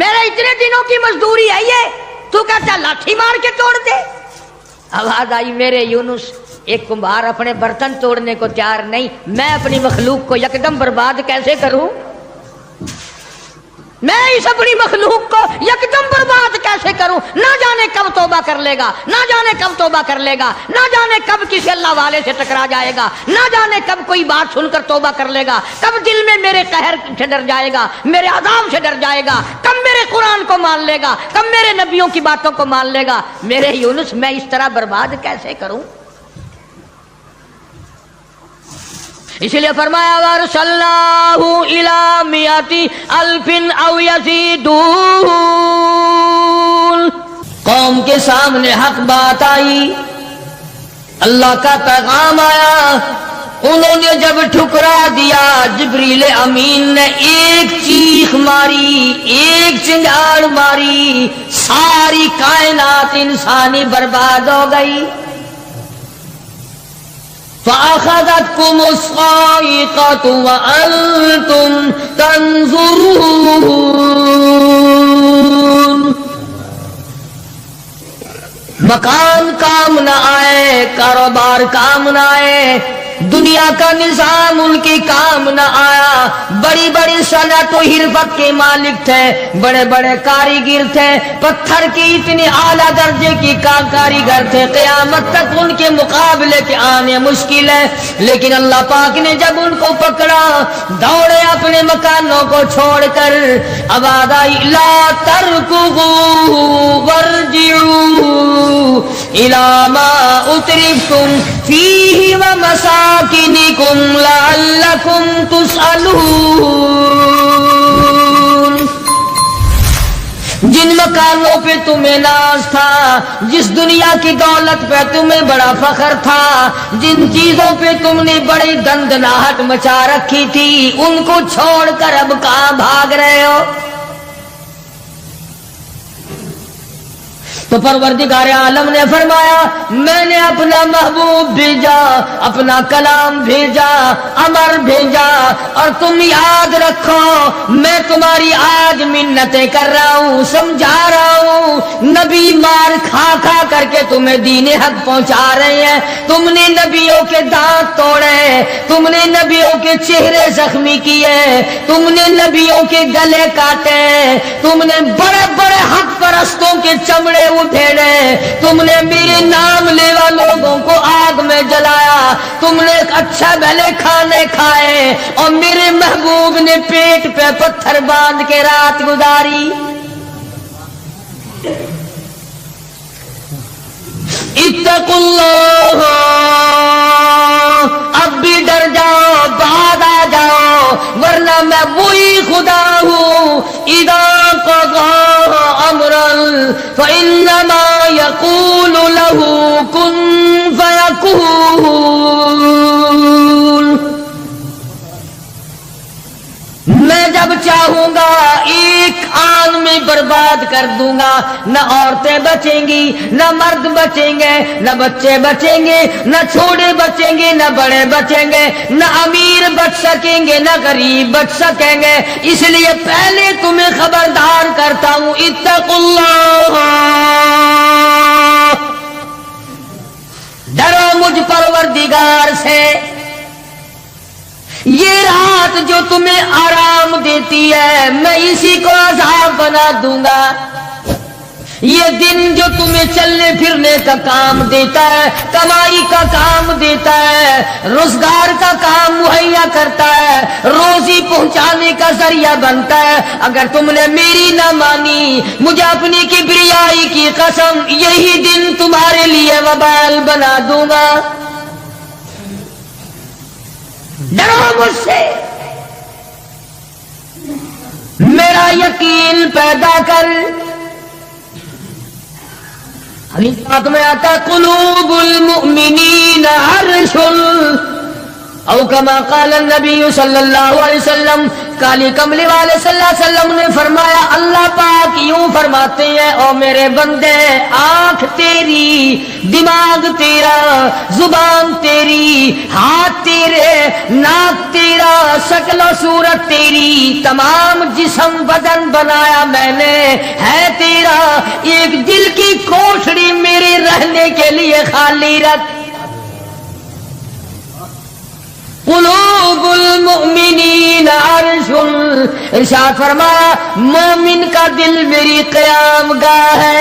میرے اتنے دنوں کی مزدوری ہے یہ، تو کہتا لاٹھی مار کے توڑ دے۔ آواز آئی میرے یونس، ایک کمبھار اپنے برتن توڑنے کو تیار نہیں، میں اپنی مخلوق کو یکدم برباد کیسے کروں؟ میں اس اپنی مخلوق کو یکدم برباد کیسے کروں؟ نہ جانے کب توبہ کر لے گا، نہ جانے کب توبہ کر لے گا، نہ جانے کب کسی اللہ والے سے ٹکرا جائے گا، نہ جانے کب کوئی بات سن کر توبہ کر لے گا، کب دل میں میرے قہر سے ڈر جائے گا، میرے عذاب سے ڈر جائے گا، کب میرے قرآن کو مان لے گا، کب میرے نبیوں کی باتوں کو مان لے گا۔ میرے یونس میں اس طرح برباد کیسے کروں؟ اس لیے فرمایا وَأَرْسَلْنَاهُ إِلَىٰ مِائَةِ أَلْفٍ أَوْ يَزِيدُونَ۔ قوم کے سامنے حق بات آئی، اللہ کا پیغام آیا، انہوں نے جب ٹھکرا دیا، جبریل امین نے ایک چیخ ماری، ایک چنگاڑ ماری، ساری کائنات انسانی برباد ہو گئی۔ فَأَخَذَتْكُمُ الصَّاعِقَةُ وَأَنْتُمْ تَنْظُرُونَ۔ مکان کام نہ آئے، کاروبار کام نہ آئے، دنیا کا نظام ان کے کام نہ آیا۔ بڑی بڑی صنعت و حرفت کے مالک تھے، بڑے بڑے کاریگر تھے، پتھر کی اتنے اعلیٰ درجے کی کاریگر تھے، قیامت تک ان کے مقابلے کے آنے مشکل ہے۔ لیکن اللہ پاک نے جب ان کو پکڑا، دوڑے اپنے مکانوں کو چھوڑ کر، آواز آئی لا ترکضوا وارجعوا الی ما اترفتم فیہ ومساکنکم لعلکم تسألون۔ جن مکانوں پہ تمہیں ناز تھا، جس دنیا کی دولت پہ تمہیں بڑا فخر تھا، جن چیزوں پہ تم نے بڑی دندناہٹ مچا رکھی تھی، ان کو چھوڑ کر اب کہاں بھاگ رہے ہو؟ تو پروردگار عالم نے فرمایا میں نے اپنا محبوب بھیجا، اپنا کلام بھیجا، امر بھیجا، اور تم یاد رکھو میں تمہاری آج منتیں کر رہا ہوں، سمجھا رہا ہوں۔ نبی مار کھا کھا کر کے تمہیں دین حق پہنچا رہے ہیں، تم نے نبیوں کے دانت توڑے، تم نے نبیوں کے چہرے زخمی کیے، تم نے نبیوں کے گلے کاٹے، تم نے بڑے بڑے حق پرستوں کے چمڑے اٹھیڑے، تم نے میرے نام لیوا لوگوں کو آگ میں جلایا، تم نے اچھا بھلے کھانے کھائے، اور میرے محبوب نے پیٹ پہ پتھر باندھ کے رات گزاری۔ اتقوا اللہ، اب بھی ڈر جاؤ، بعد آ جاؤ، ورنہ میں وہی خدا ہوں اذا قضى امرا فانما يقول له كن فيكون۔ میں جب چاہوں گا ایک آن میں برباد کر دوں گا، نہ عورتیں بچیں گی، نہ مرد بچیں گے، نہ بچے بچیں گے، نہ چھوٹے بچیں گے، نہ بڑے بچیں گے، نہ امیر بچ سکیں گے، نہ غریب بچ سکیں گے۔ اس لیے پہلے تمہیں خبردار کرتا ہوں اتقوا اللہ، ڈرو مجھ پروردگار سے۔ یہ رات جو تمہیں آرام دیتی ہے میں اسی کو عذاب بنا دوں گا، یہ دن جو تمہیں چلنے پھرنے کا کام دیتا ہے، کمائی کا کام دیتا ہے، روزگار کا کام مہیا کرتا ہے، روزی پہنچانے کا ذریعہ بنتا ہے، اگر تم نے میری نہ مانی، مجھے اپنی کبریائی کی قسم یہی دن تمہارے لیے وبال بنا دوں گا۔ ڈرو مجھ سے، میرا یقین پیدا کر۔ حدیث پاک میں آتا قلوب المؤمنین عرش، او کما قال النبی صلی اللہ علیہ وسلم کالی کملی والے صلی اللہ علیہ وسلم نے فرمایا اللہ پاک یوں فرماتے ہیں او میرے بندے آنکھ تیری، دماغ تیرا، زبان تیری، ہاتھ تیرے، ناک تیرا، شکل و صورت تیری، تمام جسم بدن بنایا میں نے ہے تیرا، ایک دل کی کوٹھڑی میرے رہنے کے لیے خالی رکھ۔ قلوب المؤمنین عرش، ارشاد فرمایا مومن کا دل میری قیام گاہ ہے،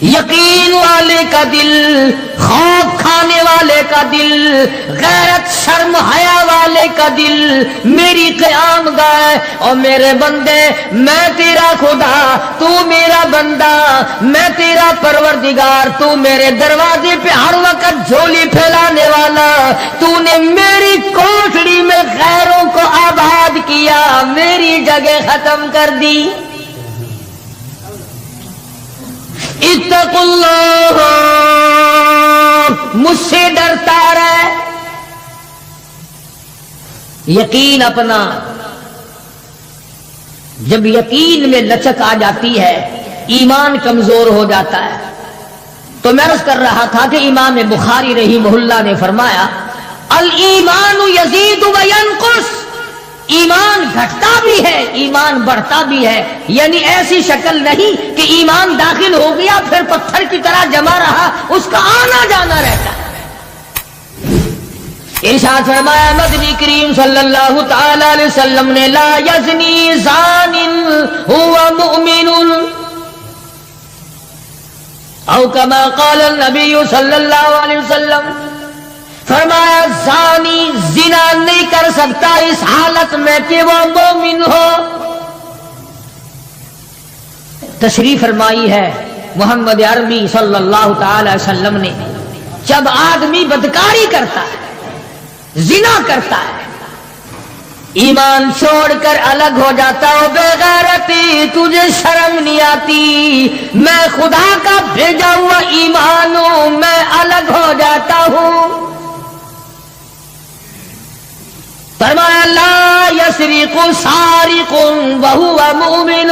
یقین والے کا دل، خوف کھانے والے کا دل، غیرت شرم حیا والے کا دل میری قیام گاہ۔ اور میرے بندے میں تیرا خدا، تو میرا بندہ، میں تیرا پروردگار، تو میرے دروازے پہ ہر وقت جھولی پھیلانے والا، تو نے میری کوٹھڑی میں غیروں کو آباد کیا، میری جگہ ختم کر دی۔ اتقوا اللہ، مجھ سے ڈرتا رہے۔ یقین اپنا، جب یقین میں لچک آ جاتی ہے ایمان کمزور ہو جاتا ہے۔ تو میں عرض کر رہا تھا کہ امام بخاری رحمہ اللہ نے فرمایا الایمان یزید و ینقص، ایمان گھٹتا بھی ہے ایمان بڑھتا بھی ہے، یعنی ایسی شکل نہیں کہ ایمان داخل ہو گیا پھر پتھر کی طرح جمع رہا، اس کا آنا جانا رہتا ہے۔ ارشاد فرمایا مدنی کریم صلی اللہ تعالی علیہ وسلم نے لا یزنی زان هو مؤمن او کما قال النبی صلی اللہ علیہ وسلم، فرمایا زانی زنا نہیں کر سکتا اس حالت میں کہ وہ مومن ہو۔ تشریف فرمائی ہے محمد عربی صلی اللہ تعالی وسلم نے، جب آدمی بدکاری کرتا ہے، زنا کرتا ہے، ایمان چھوڑ کر الگ ہو جاتا ہو، بے غیرتی تجھے شرم نہیں آتی، میں خدا کا بھیجا ہوا ایمان ہوں، میں الگ ہو جاتا ہوں۔ فرمایا لا یسرق سارق وهو مؤمن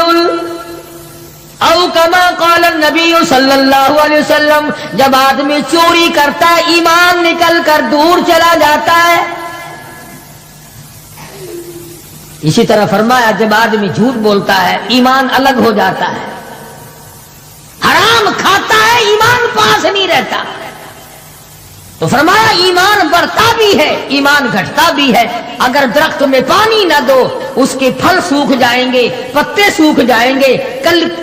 او کما قال النبی صلی اللہ علیہ وسلم، جب آدمی چوری کرتا ہے ایمان نکل کر دور چلا جاتا ہے۔ اسی طرح فرمایا جب آدمی جھوٹ بولتا ہے ایمان الگ ہو جاتا ہے، حرام کھاتا ہے ایمان پاس نہیں رہتا۔ تو فرمایا ایمان بڑھتا بھی ہے ایمان گھٹتا بھی ہے، اگر درخت میں پانی نہ دو اس کے پھل سوکھ جائیں گے، پتے سوکھ جائیں گے،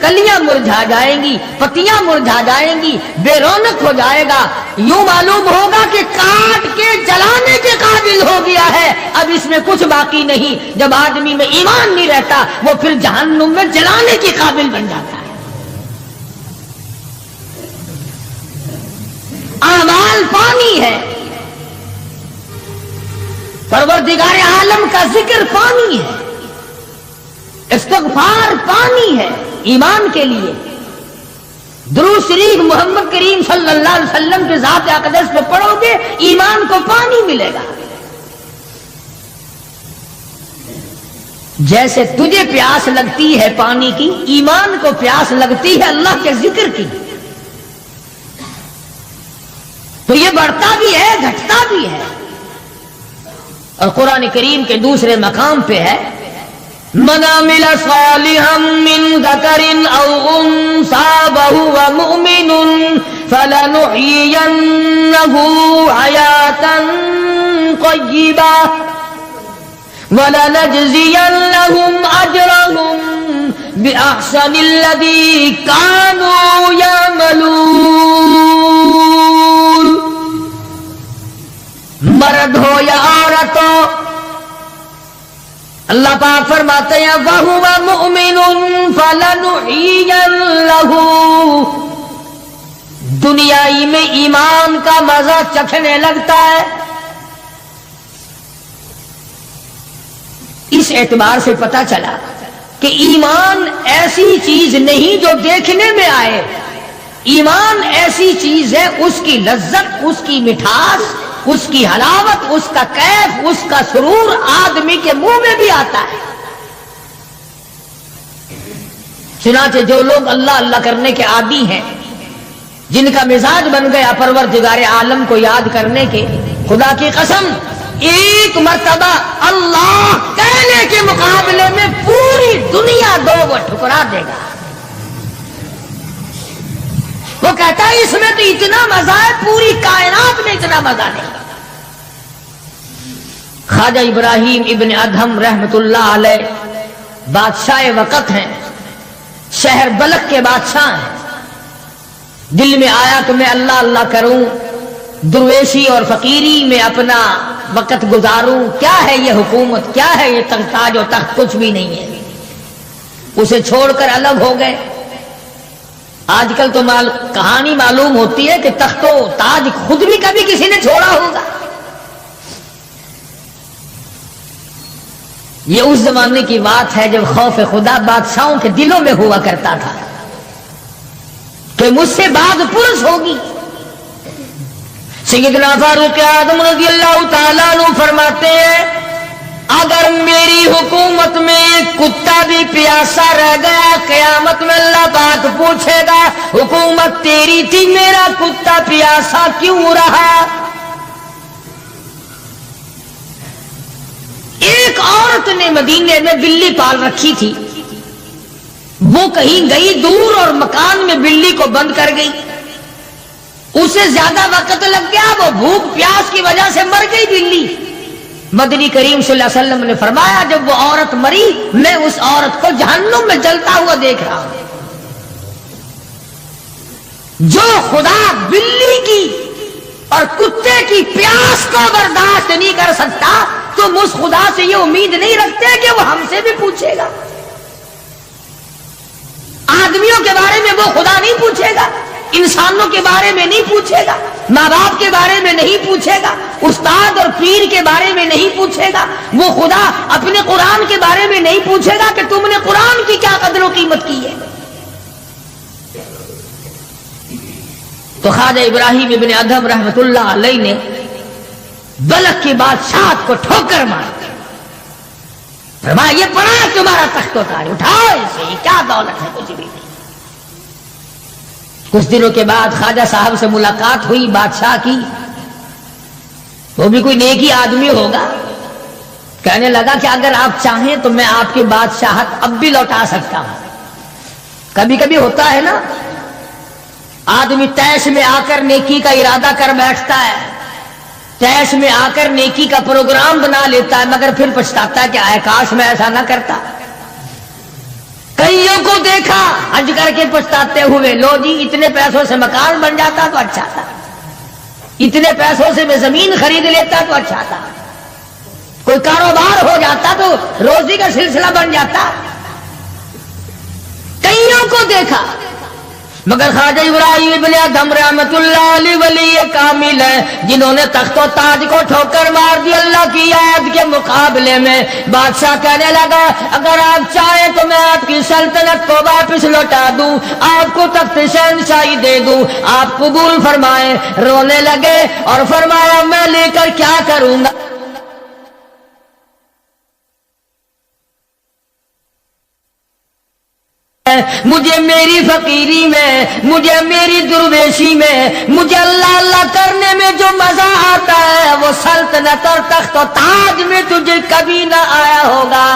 کلیاں مرجھا جائیں گی، پتیاں مرجھا جائیں گی، بے رونق ہو جائے گا، یوں معلوم ہوگا کہ کاٹ کے جلانے کے قابل ہو گیا ہے، اب اس میں کچھ باقی نہیں۔ جب آدمی میں ایمان نہیں رہتا وہ پھر جہنم میں جلانے کے قابل بن جاتا ہے۔ اعمال پانی ہے، پروردگار عالم کا ذکر پانی ہے، استغفار پانی ہے ایمان کے لیے، درود شریف محمد کریم صلی اللہ علیہ وسلم کے ذات اقدس پہ پڑھو گے ایمان کو پانی ملے گا۔ جیسے تجھے پیاس لگتی ہے پانی کی، ایمان کو پیاس لگتی ہے اللہ کے ذکر کی، تو یہ بڑھتا بھی ہے گھٹتا بھی ہے۔ اور قرآن کریم کے دوسرے مقام پہ ہے من عمل صالحا من ذکر او انثى وهو مؤمن فلنحيينه حياة طيبة وَلَنَجْزِيَنَّهُمْ أَجْرَهُمْ بِأَحْسَنِ الَّذِي كَانُوا يَعْمَلُونَ۔ مرد ہو یا عورت ہو، اللہ پاک فرماتے ہیں وَهُوَ مُؤْمِنٌ فَلَنُحْيِيَنَّهُ، دنیائی میں ایمان کا مزہ چکھنے لگتا ہے۔ اس اعتبار سے پتا چلا کہ ایمان ایسی چیز نہیں جو دیکھنے میں آئے، ایمان ایسی چیز ہے اس کی لذت، اس کی مٹھاس اس کی حلاوت، اس کا کیف، اس کا سرور آدمی کے منہ میں بھی آتا ہے۔ چنانچہ جو لوگ اللہ اللہ کرنے کے عادی ہیں، جن کا مزاج بن گیا پروردگار عالم کو یاد کرنے کے، خدا کی قسم ایک مرتبہ اللہ کہنے کے مقابلے میں پوری دنیا دو وہ ٹھکرا دے گا۔ وہ کہتا ہے اس میں تو اتنا مزہ ہے، پوری کائنات میں اتنا مزہ نہیں۔ خواجہ ابراہیم ابن ادہم رحمت اللہ علیہ بادشاہ وقت ہیں، شہر بلخ کے بادشاہ ہیں۔ دل میں آیا کہ میں اللہ اللہ کروں، درویشی اور فقیری میں اپنا وقت گزاروں، کیا ہے یہ حکومت، کیا ہے یہ تاج و تخت، کچھ بھی نہیں ہے۔ اسے چھوڑ کر الگ ہو گئے۔ آج کل تو کہانی معلوم ہوتی ہے کہ تخت و تاج خود بھی کبھی کسی نے چھوڑا ہوگا۔ یہ اس زمانے کی بات ہے جب خوف خدا بادشاہوں کے دلوں میں ہوا کرتا تھا کہ مجھ سے بعد پرس ہوگی۔ سیدنا فاروق اعظم رضی اللہ تعالیٰ عنہ فرماتے ہیں اگر میری حکومت میں ایک کتا بھی پیاسا رہ گیا، قیامت میں اللہ پاک پوچھے گا حکومت تیری تھی، میرا کتا پیاسا کیوں رہا؟ ایک عورت نے مدینے میں بلی پال رکھی تھی، وہ کہیں گئی دور اور مکان میں بلی کو بند کر گئی، اسے زیادہ وقت لگ گیا، وہ بھوک پیاس کی وجہ سے مر گئی بلی۔ مدنی کریم صلی اللہ علیہ وسلم نے فرمایا جب وہ عورت مری میں اس عورت کو جہنم میں جلتا ہوا دیکھ رہا ہوں۔ جو خدا بلی کی اور کتے کی پیاس کو برداشت نہیں کر سکتا، تم اس خدا سے یہ امید نہیں رکھتے کہ وہ ہم سے بھی پوچھے گا؟ آدمیوں کے بارے میں وہ خدا نہیں پوچھے گا، انسانوں کے بارے میں نہیں پوچھے گا، ماں باپ کے بارے میں نہیں پوچھے گا، استاد اور پیر کے بارے میں نہیں پوچھے گا، وہ خدا اپنے قرآن کے بارے میں نہیں پوچھے گا کہ تم نے قرآن کی کیا قدر و قیمت کی ہے۔ تو خواجہ ابراہیم ابن ادہم رحمت اللہ علیہ نے بلخ کی بادشاہت کو ٹھوکر مار فرمایا یہ پڑا تمہارا تخت و تاج، اٹھاؤ اسے، یہ کیا دولت ہے، کچھ بھی نہیں۔ کچھ دنوں کے بعد خواجہ صاحب سے ملاقات ہوئی بادشاہ کی، وہ بھی کوئی نیکی آدمی ہوگا، کہنے لگا کہ اگر آپ چاہیں تو میں آپ کی بادشاہت اب بھی لوٹا سکتا ہوں۔ کبھی کبھی ہوتا ہے نا آدمی تیش میں آ کر نیکی کا ارادہ کر بیٹھتا ہے، تیش میں آ کر نیکی کا پروگرام بنا لیتا ہے، مگر پھر پچھتاتا ہے کہ اے کاش میں ایسا نہ کرتا۔ کئیوں کو دیکھا حج کر کے پچھتاتے ہوئے، لو جی اتنے پیسوں سے مکان بن جاتا تو اچھا تھا، اتنے پیسوں سے میں زمین خرید لیتا تو اچھا تھا، کوئی کاروبار ہو جاتا تو روزی کا سلسلہ بن جاتا۔ کئیوں کو دیکھا، مگر خواجہ ابراہیم ابن ادہم رحمت اللہ علیہ ولی کامل ہے جنہوں نے تخت و تاج کو ٹھوکر مار دی۔ اللہ کی یاد کے مقابلے میں بادشاہ کہنے لگا اگر آپ چاہیں تو میں آپ کی سلطنت کو واپس لوٹا دوں، آپ کو تخت شہنشاہی دے دوں، آپ قبول فرمائیں۔ رونے لگے اور فرمایا میں لے کر کیا کروں گا؟ مجھے میری فقیری میں، مجھے میری درویشی میں، مجھے اللہ اللہ کرنے میں جو مزہ آتا ہے وہ سلطنت اور تخت و تاج میں تجھے کبھی نہ آیا ہوگا،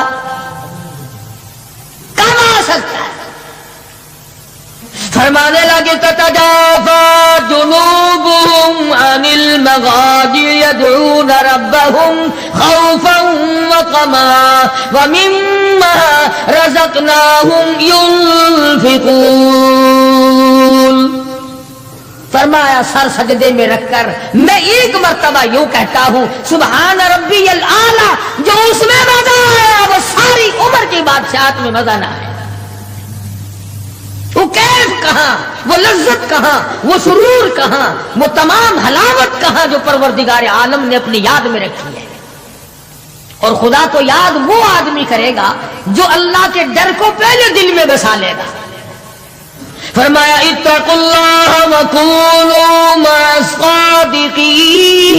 کب آ سکتا ہے؟ فرمانے لگے تتجافى جنوبهم عن المضاجع يدعون ربهم خوفا وطمعا ومما رزقناهم ينفقون۔ فرمایا سر سجدے میں رکھ کر میں ایک مرتبہ یوں کہتا ہوں سبحان ربی الاعلی، جو اس میں مزہ آیا وہ ساری عمر کی بادشاہت میں مزہ نہ آیا۔ وہ کیف کہاں، وہ لذت کہاں، وہ سرور کہاں، وہ تمام حلاوت کہاں جو پروردگار عالم نے اپنی یاد میں رکھی ہے۔ اور خدا کو یاد وہ آدمی کرے گا جو اللہ کے ڈر کو پہلے دل میں بسا لے گا۔ فرمایا اتقوا اللہ وکونوا مع الصادقین،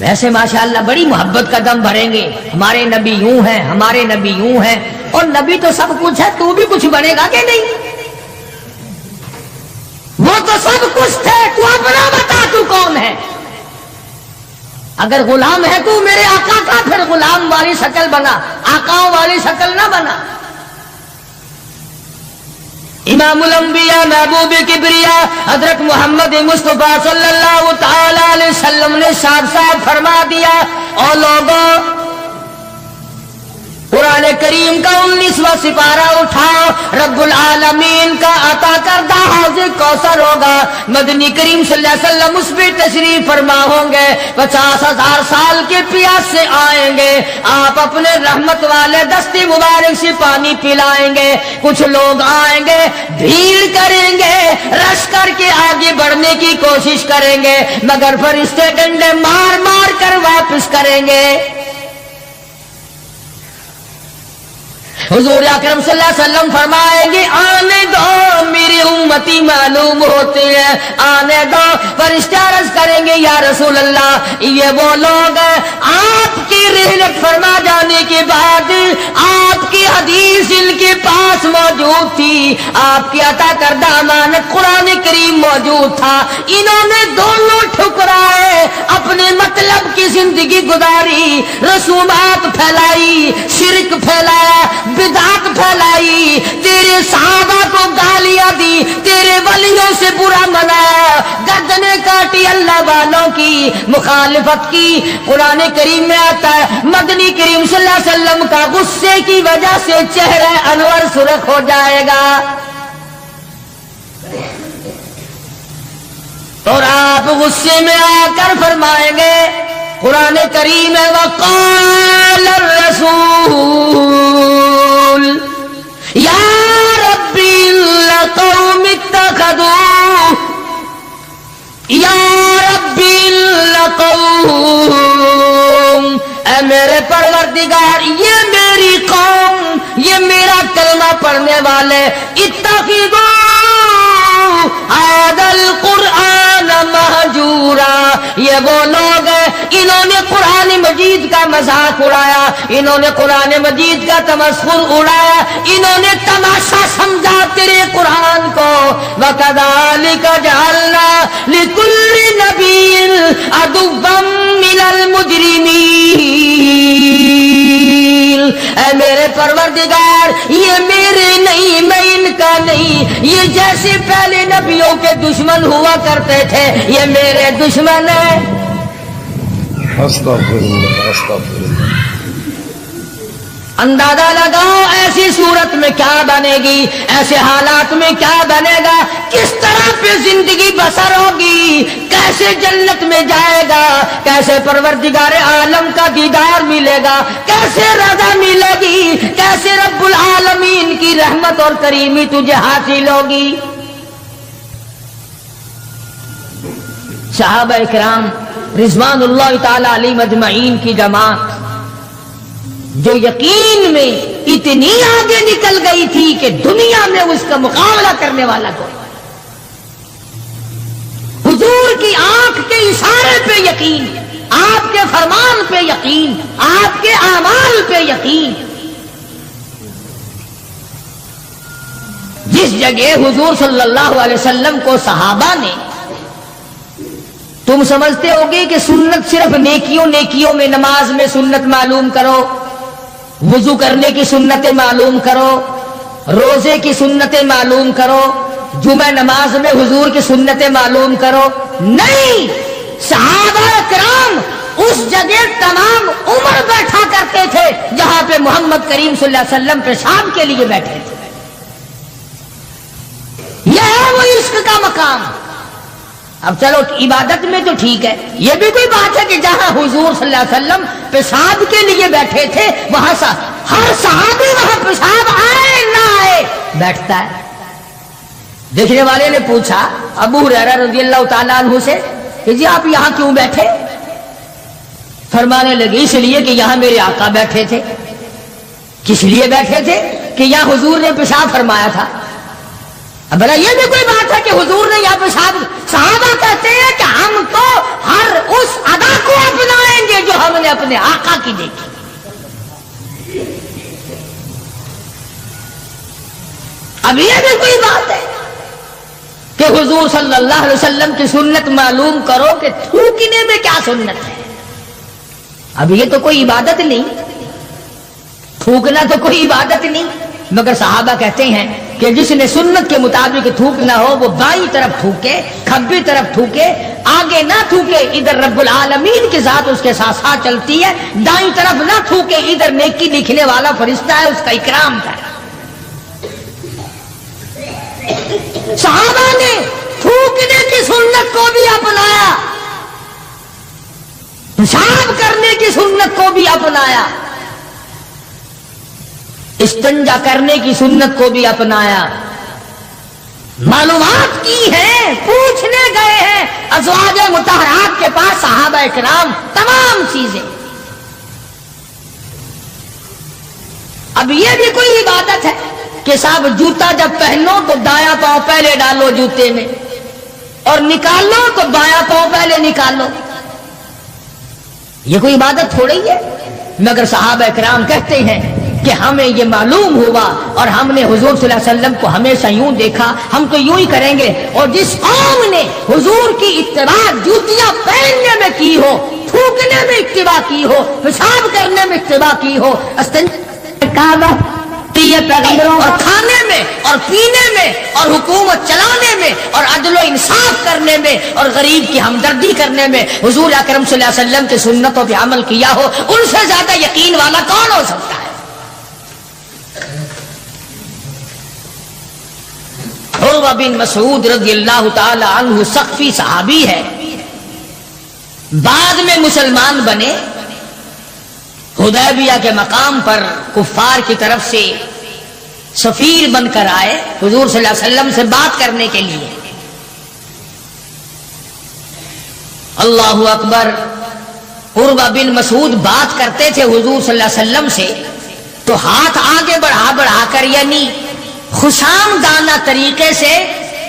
ویسے ماشاءاللہ بڑی محبت کا دم بھریں گے، ہمارے نبی یوں ہیں، ہمارے نبی یوں ہیں، اور نبی تو سب کچھ ہے، تو بھی کچھ بنے گا کہ نہیں؟ وہ تو سب کچھ تھے، تو اپنا بتا تو کون ہے؟ اگر غلام ہے تو میرے آقا کا، پھر غلام والی شکل بنا، آقاؤں والی شکل نہ بنا۔ امام الانبیاء محبوب کبریا حضرت محمد مصطفیٰ صلی اللہ تعالی علیہ وسلم نے صاف صاف فرما دیا، اور لوگوں قرآن کریم کا 19واں سپارہ اٹھاؤ، رب العالمین کا عطا کردہ حوض کوثر ہوگا، مدنی کریم صلی اللہ علیہ وسلم اس پہ تشریف فرما ہوں گے، 50,000 سال کے پیاس سے آئیں گے، آپ اپنے رحمت والے دستی مبارک سے پانی پلائیں گے، کچھ لوگ آئیں گے، بھیڑ کریں گے، رش کر کے آگے بڑھنے کی کوشش کریں گے، مگر فرشتے ڈنڈے مار مار کر واپس کریں گے۔ حضور اکرم صلی اللہ علیہ وسلم فرمائیں گے آنے دو میری امتی معلوم ہوتے ہیں، آنے دو۔ فرشتے عرض کریں گے یا رسول اللہ یہ وہ لوگ ہیں، آپ کی رحلت فرما جانے کے بعد آپ کی حدیث ان کے پاس موجود تھی، آپ کی عطا کردہ امانت قرآن کریم موجود تھا، انہوں نے دونوں ٹھکرائے، اپنے مطلب کی زندگی گزاری، رسومات پھیلائی، شرک پھیلایا، بدعت پھیلائی، تیرے صحابہ کو گالیاں دی، تیرے ولیوں سے برا منایا، گردنیں کاٹی اللہ والوں کی، مخالفت کی۔ قرآن کریم میں آتا ہے مدنی کریم صلی اللہ علیہ وسلم کا غصے کی وجہ سے چہرہ انور سرخ ہو جائے گا، اور آپ غصے میں آ کر فرمائیں گے، قرآن کریم ہے وقال الرسول یا ربی لقوم اتخذوا یا ربی لقوم، اے میرے پروردگار یہ میری قوم، یہ میرا کلمہ پڑھنے والے، اتخذوا هذا القرآن مہجورا، یہ وہ لوگ ہیں انہوں نے قرآن مجید کا مذاق اڑایا، انہوں نے قرآن مجید کا تمسخر اڑایا، انہوں نے تماشا سمجھا تیرے قرآن کو۔ وَكَذَلِكَ جَعَلْنَا لِكُلِّ نَبِيٍّ عَدُوًّا مِّنَ الْمُجْرِمِينَ، اے میرے پروردگار یہ میرے نہیں، میں ان کا نہیں، یہ جیسے پہلے نبیوں کے دشمن ہوا کرتے تھے یہ میرے دشمن ہیں۔ استغفراللہ استغفراللہ۔ اندازہ لگاؤ ایسی صورت میں کیا بنے گی، ایسے حالات میں کیا بنے گا، کس طرح پہ زندگی بسر ہوگی، کیسے جنت میں جائے گا، کیسے پروردگار عالم کا دیدار ملے گا، کیسے رضا ملے گی، کیسے رب العالمین کی رحمت اور کریمی تجھے حاصل ہوگی۔ صحابہ اکرام رضوان اللہ تعالی علیہم اجمعین کی جماعت جو یقین میں اتنی آگے نکل گئی تھی کہ دنیا میں اس کا مقابلہ کرنے والا کوئی، حضور کی آنکھ کے اشارے پہ یقین، آپ کے فرمان پہ یقین، آپ کے اعمال پہ یقین۔ جس جگہ حضور صلی اللہ علیہ وسلم کو صحابہ نے، تم سمجھتے ہوگے کہ سنت صرف نیکیوں میں، نماز میں سنت معلوم کرو، وضو کرنے کی سنتیں معلوم کرو، روزے کی سنتیں معلوم کرو، جمعہ نماز میں حضور کی سنتیں معلوم کرو، نہیں، صحابہ کرام اس جگہ تمام عمر بیٹھا کرتے تھے جہاں پہ محمد کریم صلی اللہ علیہ وسلم پیشاب کے لیے بیٹھے تھے۔ یہ ہے وہ عشق کا مقام۔ اب چلو عبادت میں تو ٹھیک ہے، یہ بھی کوئی بات ہے کہ جہاں حضور صلی اللہ علیہ وسلم پیشاب کے لیے بیٹھے تھے وہاں ہر صحابی وہاں پیشاب آئے نہ آئے بیٹھتا ہے۔ دیکھنے والے نے پوچھا ابو ہریرہ رضی اللہ تعالیٰ عنہ سے کہ جی آپ یہاں کیوں بیٹھے؟ فرمانے لگے اس لیے کہ یہاں میرے آقا بیٹھے تھے۔ کس لیے بیٹھے تھے؟ کہ یہاں حضور نے پیشاب فرمایا تھا۔ اب بھلا یہ بھی کوئی بات ہے کہ حضور نے یہاں پہ صحابہ کہتے ہیں کہ ہم تو ہر اس ادا کو اپنائیں گے جو ہم نے اپنے آقا کی دیکھی. اب یہ بھی کوئی بات ہے کہ حضور صلی اللہ علیہ وسلم کی سنت معلوم کرو کہ تھوکنے میں کیا سنت ہے. اب یہ تو کوئی عبادت نہیں، تھوکنا تو کوئی عبادت نہیں، مگر صحابہ کہتے ہیں کہ جس نے سنت کے مطابق تھوکنا ہو وہ بائیں طرف تھوکے، کھبی طرف تھوکے، آگے نہ تھوکے، ادھر رب العالمین کے ذات اس کے ساتھ ساتھ چلتی ہے، دائیں طرف نہ تھوکے، ادھر نیکی لکھنے والا فرشتہ ہے اس کا اکرام کرے. صحابہ نے تھوکنے کی سنت کو بھی اپنایا، پیشاب کرنے کی سنت کو بھی اپنایا، استنجا کرنے کی سنت کو بھی اپنایا. معلومات کی ہیں، پوچھنے گئے ہیں ازواج مطہرات کے پاس صحابہ کرام تمام چیزیں. اب یہ بھی کوئی عبادت ہے کہ صاحب جوتا جب پہنو تو دایاں پاؤں پہلے ڈالو جوتے میں اور نکالو تو بایاں پاؤں پہلے نکالو؟ یہ کوئی عبادت تھوڑی ہے. مگر صحابہ کرام کہتے ہیں کہ ہمیں یہ معلوم ہوا اور ہم نے حضور صلی اللہ علیہ وسلم کو ہمیشہ یوں دیکھا، ہم تو یوں ہی کریں گے. اور جس قوم نے حضور کی اتباع جوتیاں پہننے میں کی ہو، تھوکنے میں اتباع کی ہو، پیشاب کرنے میں اتباع کی ہو، پیغمبروں اور کھانے میں اور پینے میں اور حکومت چلانے میں اور عدل و انصاف کرنے میں اور غریب کی ہمدردی کرنے میں حضور اکرم صلی اللہ علیہ وسلم کی سنتوں پہ عمل کیا ہو، ان سے زیادہ یقین والا کون ہو سکتا ہے؟ عروہ بن مسعود رضی اللہ تعالی عنہ سقفی صحابی ہے، بعد میں مسلمان بنے. حدیبیہ کے مقام پر کفار کی طرف سے سفیر بن کر آئے حضور صلی اللہ علیہ وسلم سے بات کرنے کے لیے. اللہ اکبر. عروہ بن مسعود بات کرتے تھے حضور صلی اللہ علیہ وسلم سے تو ہاتھ آگے بڑھا کر یعنی خوشامدانہ طریقے سے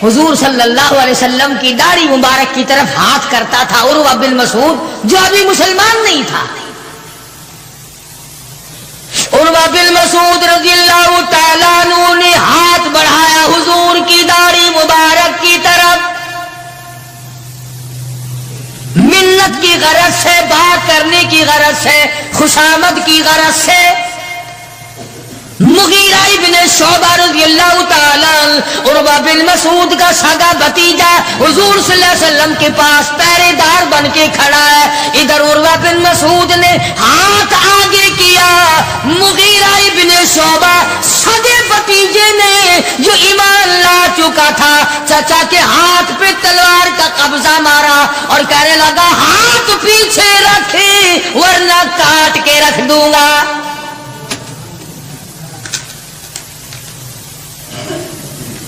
حضور صلی اللہ علیہ وسلم کی داڑھی مبارک کی طرف ہاتھ کرتا تھا عروہ بن مسعود جو ابھی مسلمان نہیں تھا. عروہ بن مسعود رضی اللہ تعالیٰ عنہ نے ہاتھ بڑھایا حضور کی داڑھی مبارک کی طرف، منت کی غرض سے، بات کرنے کی غرض سے، خوشامد کی غرض سے. مغیرہ ابن شعبہ رضی اللہ تعالیٰ عروہ بن مسعود کا سگا بھتیجا حضور صلی اللہ علیہ وسلم کے پاس پہرے دار بن کے کھڑا ہے. ادھر عروہ بن مسعود نے ہاتھ آگے کیا، مغیرہ ابن شعبہ سگے بھتیجے نے جو ایمان لا چکا تھا چچا کے ہاتھ پہ تلوار کا قبضہ مارا اور کہنے لگا ہاتھ پیچھے رکھے ورنہ کاٹ کے رکھ دوں گا.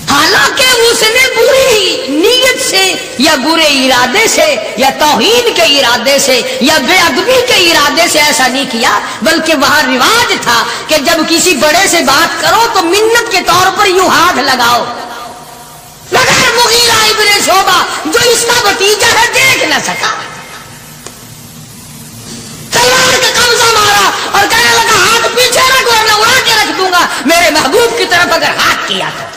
حالانکہ اس نے بری نیت سے یا برے ارادے سے یا توہین کے ارادے سے یا بے ادبی کے ارادے سے ایسا نہیں کیا، بلکہ وہاں رواج تھا کہ جب کسی بڑے سے بات کرو تو منت کے طور پر یوں ہاتھ لگاؤ. مگر مغیرہ ابن شعبہ جو اس کا بھتیجا ہے دیکھ نہ سکا، تلوار کا قبضہ مارا اور کہنے لگا ہاتھ پیچھے رکھ ورنہ اڑا کے رکھ دوں گا میرے محبوب کی طرف اگر ہاتھ کیا تو.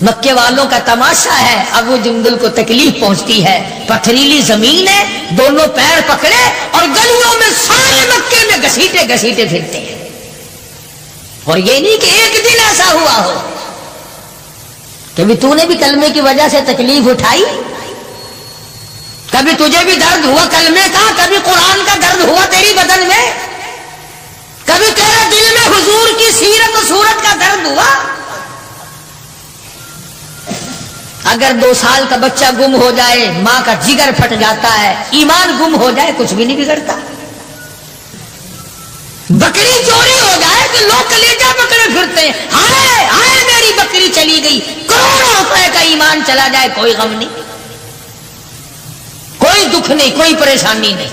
مکے والوں کا تماشا ہے، ابو جندل کو تکلیف پہنچتی ہے، پتھریلی زمین ہے، دونوں پیر پکڑے اور گلیوں میں سارے مکے میں گھسیٹے پھرتے ہیں. اور یہ نہیں کہ ایک دن ایسا ہوا ہو کبھی تو نے بھی کلمے کی وجہ سے تکلیف اٹھائی، کبھی تجھے بھی درد ہوا کلمے کا، کبھی قرآن کا درد ہوا تیری بدن میں، کبھی تیرے دل میں حضور کی سیرت و صورت کا درد ہوا. اگر 2 سال کا بچہ گم ہو جائے ماں کا جگر پھٹ جاتا ہے، ایمان گم ہو جائے کچھ بھی نہیں بگڑتا. بکری چوری ہو جائے تو لوگ کلیجہ پکڑے پھرتے ہیں، ہائے ہائے میری بکری چلی گئی. کروڑوں روپے کا ایمان چلا جائے کوئی غم نہیں، کوئی دکھ نہیں، کوئی پریشانی نہیں.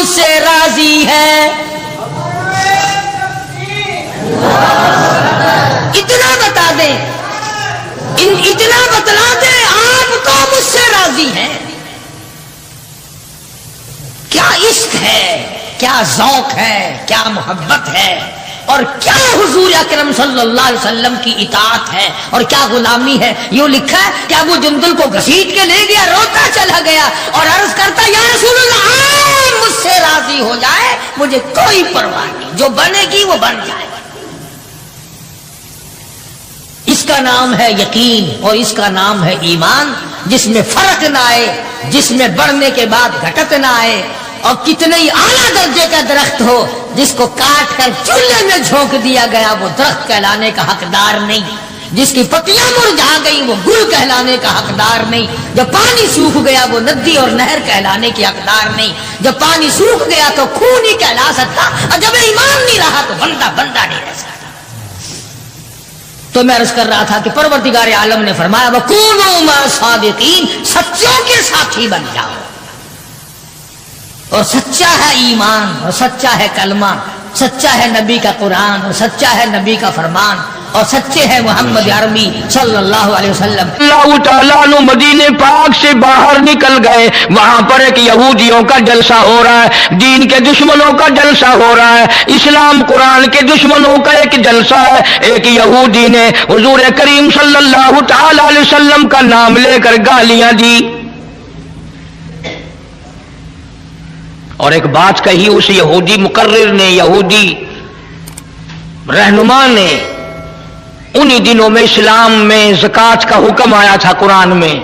مجھ سے راضی ہے. اتنا بتا دیں، اتنا بتلا دیں آپ تو مجھ سے راضی ہیں. کیا عشق ہے، کیا ذوق ہے، کیا محبت ہے، اور کیا حضور اکرم صلی اللہ علیہ وسلم کی اطاعت ہے اور کیا غلامی ہے. یوں لکھا ہے کہ ابو جندل کو گھسیٹ کے لے گیا، روتا چلا گیا اور عرض کرتا یا رسول اللہ آپ مجھ سے راضی ہو جائے، مجھے کوئی پرواہ نہیں، جو بنے گی وہ بن جائے. اس کا نام ہے یقین اور اس کا نام ہے ایمان، جس میں فرق نہ آئے، جس میں بڑھنے کے بعد گھٹت نہ آئے. اور کتنے ہی اعلیٰ درجے کا درخت ہو، جس کو کاٹ کر چولہے میں جھونک دیا گیا وہ درخت کہلانے کا حقدار نہیں. جس کی پتیاں مرجھا گئی وہ گل کہلانے کا حقدار نہیں. جب پانی سوکھ گیا وہ ندی اور نہر کہلانے کی حقدار نہیں. جب پانی سوکھ گیا تو خون ہی کہلا سکتا، اور جب ایمان نہیں رہا تو بندہ نہیں رہ سکتا. تو میں عرض کر رہا تھا کہ پروردگار عالم نے فرمایا وَكُونُوا مَعَ الصَّادِقِينَ، سچوں کے ساتھی بن جاؤ. اور سچا ہے ایمان، اور سچا ہے کلمہ، سچا ہے نبی کا قرآن، اور سچا ہے نبی کا فرمان، اور سچے ہیں محمد عربی صلی اللہ علیہ وسلم. اللہ تعالیٰ عنہ مدینے پاک سے باہر نکل گئے. وہاں پر ایک یہودیوں کا جلسہ ہو رہا ہے، دین کے دشمنوں کا جلسہ ہو رہا ہے، اسلام قرآن کے دشمنوں کا ایک جلسہ ہے. ایک یہودی نے حضور کریم صلی اللہ تعالیٰ علیہ وسلم کا نام لے کر گالیاں دی اور ایک بات کہی اس یہودی مقرر نے، یہودی رہنما نے. انہی دنوں میں اسلام میں زکوٰۃ کا حکم آیا تھا قرآن میں.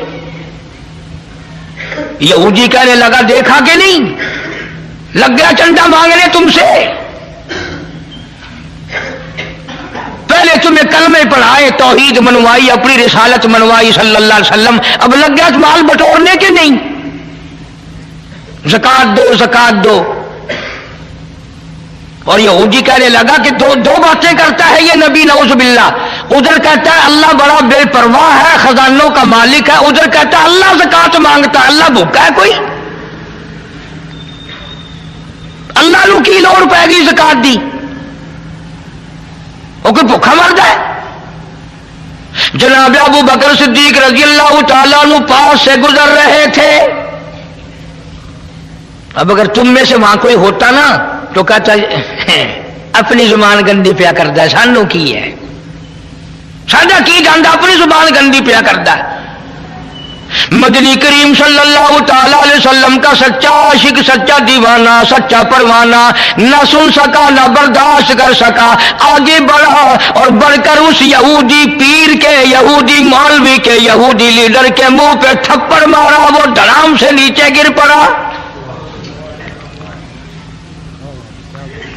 یہودی کہنے لگا دیکھا کہ نہیں، لگ گیا چندہ مانگنے تم سے. پہلے تمہیں کلمے پڑھائے، توحید منوائی، اپنی رسالت منوائی صلی اللہ علیہ وسلم، اب لگ گیا مال بٹورنے کے نہیں، زکوٰۃ دو زکوٰۃ دو. اور یہودی کہنے لگا کہ دو باتیں کرتا ہے یہ نبی نعوذ باللہ. ادھر کہتا ہے اللہ بڑا بے پرواہ ہے، خزانوں کا مالک ہے، ادھر کہتا ہے اللہ زکوٰۃ مانگتا ہے. اللہ بھوکا ہے کوئی؟ اللہ نو کی لوڑ پائے گی زکوٰۃ دی؟ وہ کوئی بھوکا مرد ہے؟ جناب ابو بکر صدیق رضی اللہ تعالیٰ عنہ پاس سے گزر رہے تھے. اب اگر تم میں سے وہاں کوئی ہوتا نا تو کہتا اپنی زبان گندی پیا کرتا ہے، سانو کی ہے، ساڈا کی جاندا، اپنی زبان گندی پیا کرتا ہے. مدنی کریم صلی اللہ تعالی علیہ وسلم کا سچا عاشق، سچا دیوانہ، سچا پروانہ نہ سن سکا نہ برداشت کر سکا، آگے بڑھا اور بڑھ کر اس یہودی پیر کے، یہودی مولوی کے، یہودی لیڈر کے منہ پہ تھپڑ مارا. وہ دھڑام سے نیچے گر پڑا.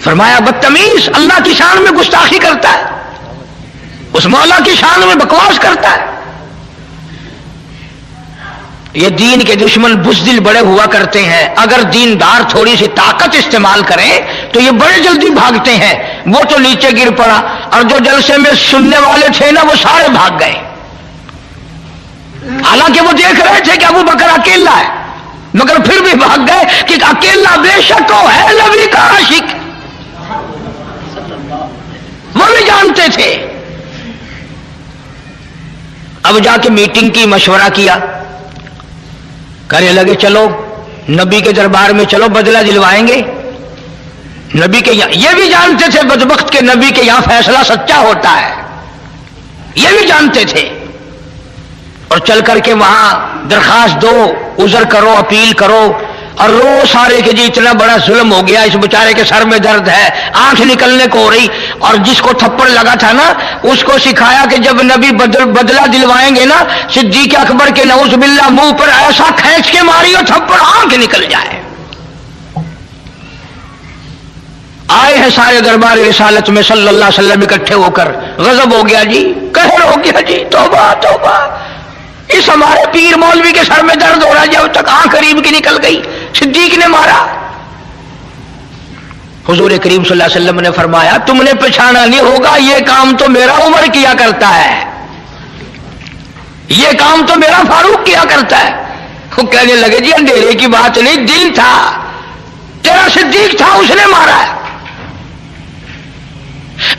فرمایا بدتمیز، اللہ کی شان میں گستاخی کرتا ہے، اس مولا کی شان میں بکواس کرتا ہے. یہ دین کے دشمن بزدل بڑے ہوا کرتے ہیں، اگر دیندار تھوڑی سی طاقت استعمال کریں تو یہ بڑے جلدی بھاگتے ہیں. وہ تو نیچے گر پڑا اور جو جلسے میں سننے والے تھے نا وہ سارے بھاگ گئے. حالانکہ وہ دیکھ رہے تھے کہ ابو بکر اکیلا ہے، مگر پھر بھی بھاگ گئے کہ اکیلا بے شک وہ ہے نبی کا عاشق. وہ بھی جانتے تھے. اب جا کے میٹنگ کی، مشورہ کیا، کہنے لگے چلو نبی کے دربار میں چلو، بدلہ دلوائیں گے. نبی کے یہاں، یہ بھی جانتے تھے بدبخت کے نبی کے یہاں فیصلہ سچا ہوتا ہے، یہ بھی جانتے تھے. اور چل کر کے وہاں درخواست دو، عذر کرو، اپیل کرو اور رو سارے کہ جی اتنا بڑا ظلم ہو گیا، اس بیچارے کے سر میں درد ہے، آنکھ نکلنے کو ہو رہی. اور جس کو تھپڑ لگا تھا نا اس کو سکھایا کہ جب نبی بدلہ دلوائیں گے نا صدیق اکبر کے نعوذ باللہ منہ پر ایسا کھینچ کے ماری اور تھپڑ آنکھ نکل جائے. آئے ہیں سارے دربار رسالت میں صلی اللہ علیہ وسلم اکٹھے ہو کر. غضب ہو گیا جی، قہر ہو گیا جی، توبہ توبہ، اس ہمارے پیر مولوی کے سر میں درد ہو رہا ہے، جب تک آنکھ قریب کی نکل گئی صدیق نے مارا. حضور کریم صلی اللہ علیہ وسلم نے فرمایا تم نے پہچانا نہیں ہوگا، یہ کام تو میرا عمر کیا کرتا ہے، یہ کام تو میرا فاروق کیا کرتا ہے. وہ کہنے لگے جی اندھیرے کی بات نہیں، دل تھا، تیرا صدیق تھا اس نے مارا ہے۔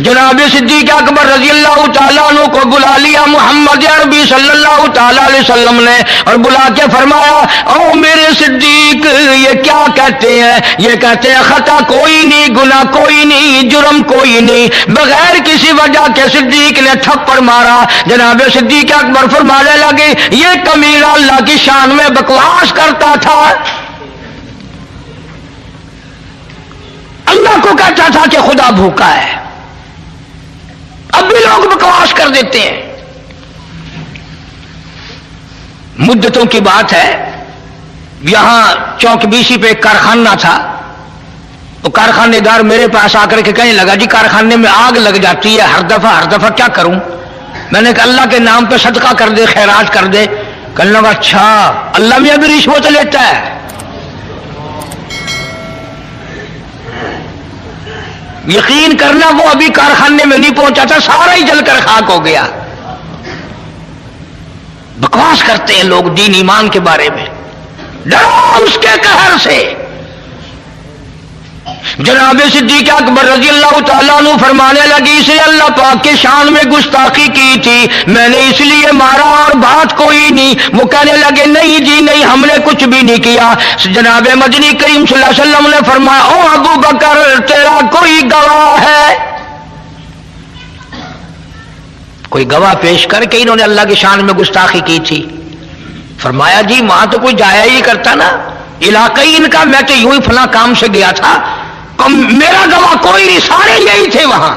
جناب صدیق اکبر رضی اللہ تعالیٰ عنہ کو بلا لیا محمد عربی صلی اللہ تعالیٰ علیہ وسلم نے اور بلا کے فرمایا او میرے صدیق یہ کیا کہتے ہیں؟ یہ کہتے ہیں خطا کوئی نہیں، گناہ کوئی نہیں، جرم کوئی نہیں، بغیر کسی وجہ کے صدیق نے تھپڑ مارا۔ جناب صدیق اکبر فرمانے لگے یہ کمینہ اللہ کی شان میں بکواس کرتا تھا، اللہ کو کہتا تھا کہ خدا بھوکا ہے۔ اب بھی لوگ بکواس کر دیتے ہیں۔ مدتوں کی بات ہے، یہاں چوک بیسی پہ ایک کارخانہ تھا، تو کارخانے دار میرے پاس آ کر کے کہنے لگا جی کارخانے میں آگ لگ جاتی ہے ہر دفعہ کیا کروں؟ میں نے کہا اللہ کے نام پہ صدقہ کر دے، خیرات کر دے۔ کہنے لگا اچھا اللہ میں ابھی رشوت لیتا ہے؟ یقین کرنا وہ ابھی کارخانے میں نہیں پہنچا تھا، سارا ہی جل کر خاک ہو گیا۔ بکواس کرتے ہیں لوگ دین ایمان کے بارے میں، ڈرو اس کے قہر سے۔ جناب صدیق اکبر رضی اللہ تعالیٰ عنہ فرمانے لگی اسے اللہ پاک کے شان میں گستاخی کی تھی، میں نے اس لیے مارا اور بات کوئی نہیں۔ وہ کہنے لگے نہیں جی نہیں، ہم نے کچھ بھی نہیں کیا۔ جناب مدنی کریم صلی اللہ علیہ وسلم نے فرمایا او ابو بکر تیرا کوئی گواہ ہے؟ کوئی گواہ پیش کر کے انہوں نے اللہ کی شان میں گستاخی کی تھی؟ فرمایا جی وہاں تو کوئی جایا ہی کرتا نا، علاقائی ان کا، میں تو یوں ہی فلاں کام سے گیا تھا، میرا گواہ کوئی نہیں، سارے یہی تھے وہاں۔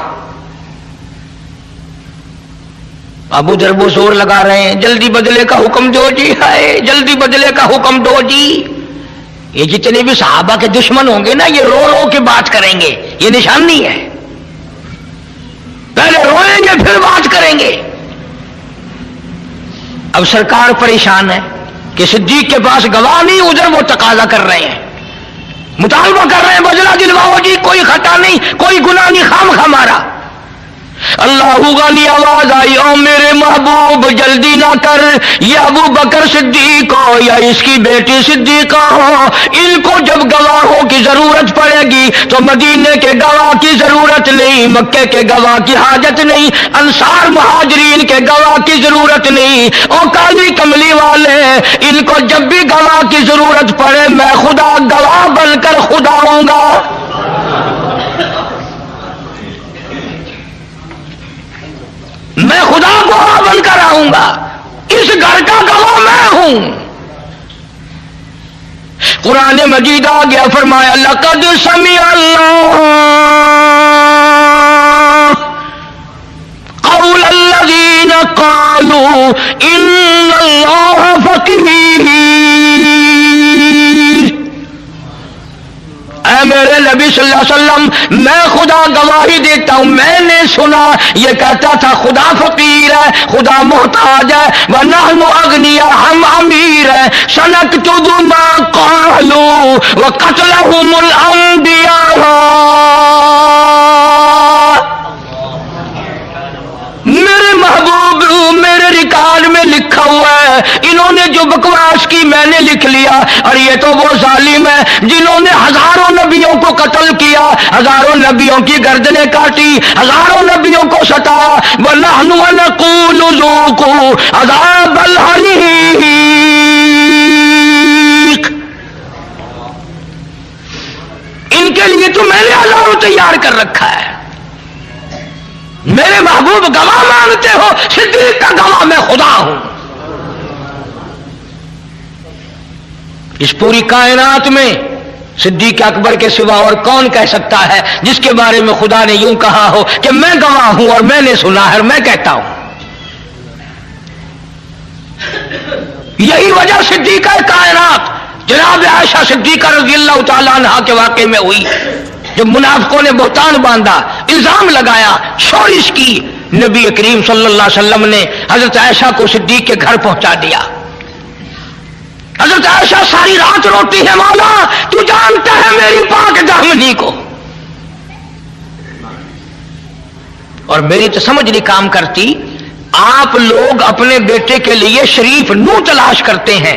ابو ذر وہ زور لگا رہے ہیں جلدی بدلے کا حکم دو جی، ہائے جلدی بدلے کا حکم دو جی۔ یہ جتنے بھی صحابہ کے دشمن ہوں گے نا یہ رو رو کے بات کریں گے، یہ نشانی ہے، پہلے روئیں گے پھر بات کریں گے۔ اب سرکار پریشان ہے کہ صدیق کے پاس گواہ نہیں، ادھر وہ تقاضا کر رہے ہیں، مطالبہ کر رہے ہیں بدلہ دلواؤ جی، کوئی خطا نہیں، کوئی گناہ نہیں، خام مارا۔ اللہ غنی آواز آئی او میرے محبوب جلدی نہ کر، یہ ابو بکر صدیق ہو یا اس کی بیٹی صدیقہ ہو، ان کو جب گواہوں کی ضرورت پڑے گی تو مدینے کے گواہ کی ضرورت نہیں، مکے کے گواہ کی حاجت نہیں، انصار مہاجرین کے گواہ کی ضرورت نہیں، اور کالی کملی والے ان کو جب بھی گواہ کی ضرورت پڑے میں خدا گواہ بن کر خدا ہوں گا۔ میں خدا گواہ بن کر آؤں گا، اس گھر کا گواہ میں ہوں۔ قرآن مجید آ گیا، فرمایا لقد سمع اللہ قول الذین قالوا ان اللہ فقیر۔ اے میرے نبی صلی اللہ علیہ وسلم میں خدا گواہی دیتا ہوں، میں نے سنا یہ کہتا تھا خدا فقیر ہے، خدا محتاج ہے، وَنَحْنُ أَغْنِيَاءُ ہم امیر ہیں، سَنَكْتُبُ مَا قَالُوا وَقَتْلَهُمُ الْأَنْبِيَاءَ۔ میرے محبوب میرے ریکارڈ میں لکھا ہوا ہے، انہوں نے جو بکواس کی میں نے لکھ لیا، اور یہ تو وہ ظالم ہے جنہوں نے ہزاروں نبیوں کو قتل کیا، ہزاروں نبیوں کی گردنیں کاٹی، ہزاروں نبیوں کو ستایا۔ وَنَحْنُ وَنَقُولُ ذُوقُوا عَذَابَ الْحَرِيقِ۔ ان کے لیے تو میں نے ہزاروں تیار کر رکھا ہے۔ میرے محبوب گواہ مانتے ہو، صدیق کا گواہ میں خدا ہوں۔ اس پوری کائنات میں صدیق اکبر کے سوا اور کون کہہ سکتا ہے جس کے بارے میں خدا نے یوں کہا ہو کہ میں گواہ ہوں اور میں نے سنا ہے اور میں کہتا ہوں۔ یہی وجہ صدیقہ کائنات جناب عائشہ صدیقہ رضی اللہ تعالیٰ عنہا کے واقعے میں ہوئی، جب منافقوں نے بہتان باندھا، الزام لگایا، شورش کی، نبی کریم صلی اللہ علیہ وسلم نے حضرت عائشہ کو صدیق کے گھر پہنچا دیا۔ حضرت عائشہ ساری رات روتی ہے مولا تو جانتا ہے میری پاک دامنی کو، اور میری تو سمجھ نہیں کام کرتی۔ آپ لوگ اپنے بیٹے کے لیے شریف نو تلاش کرتے ہیں،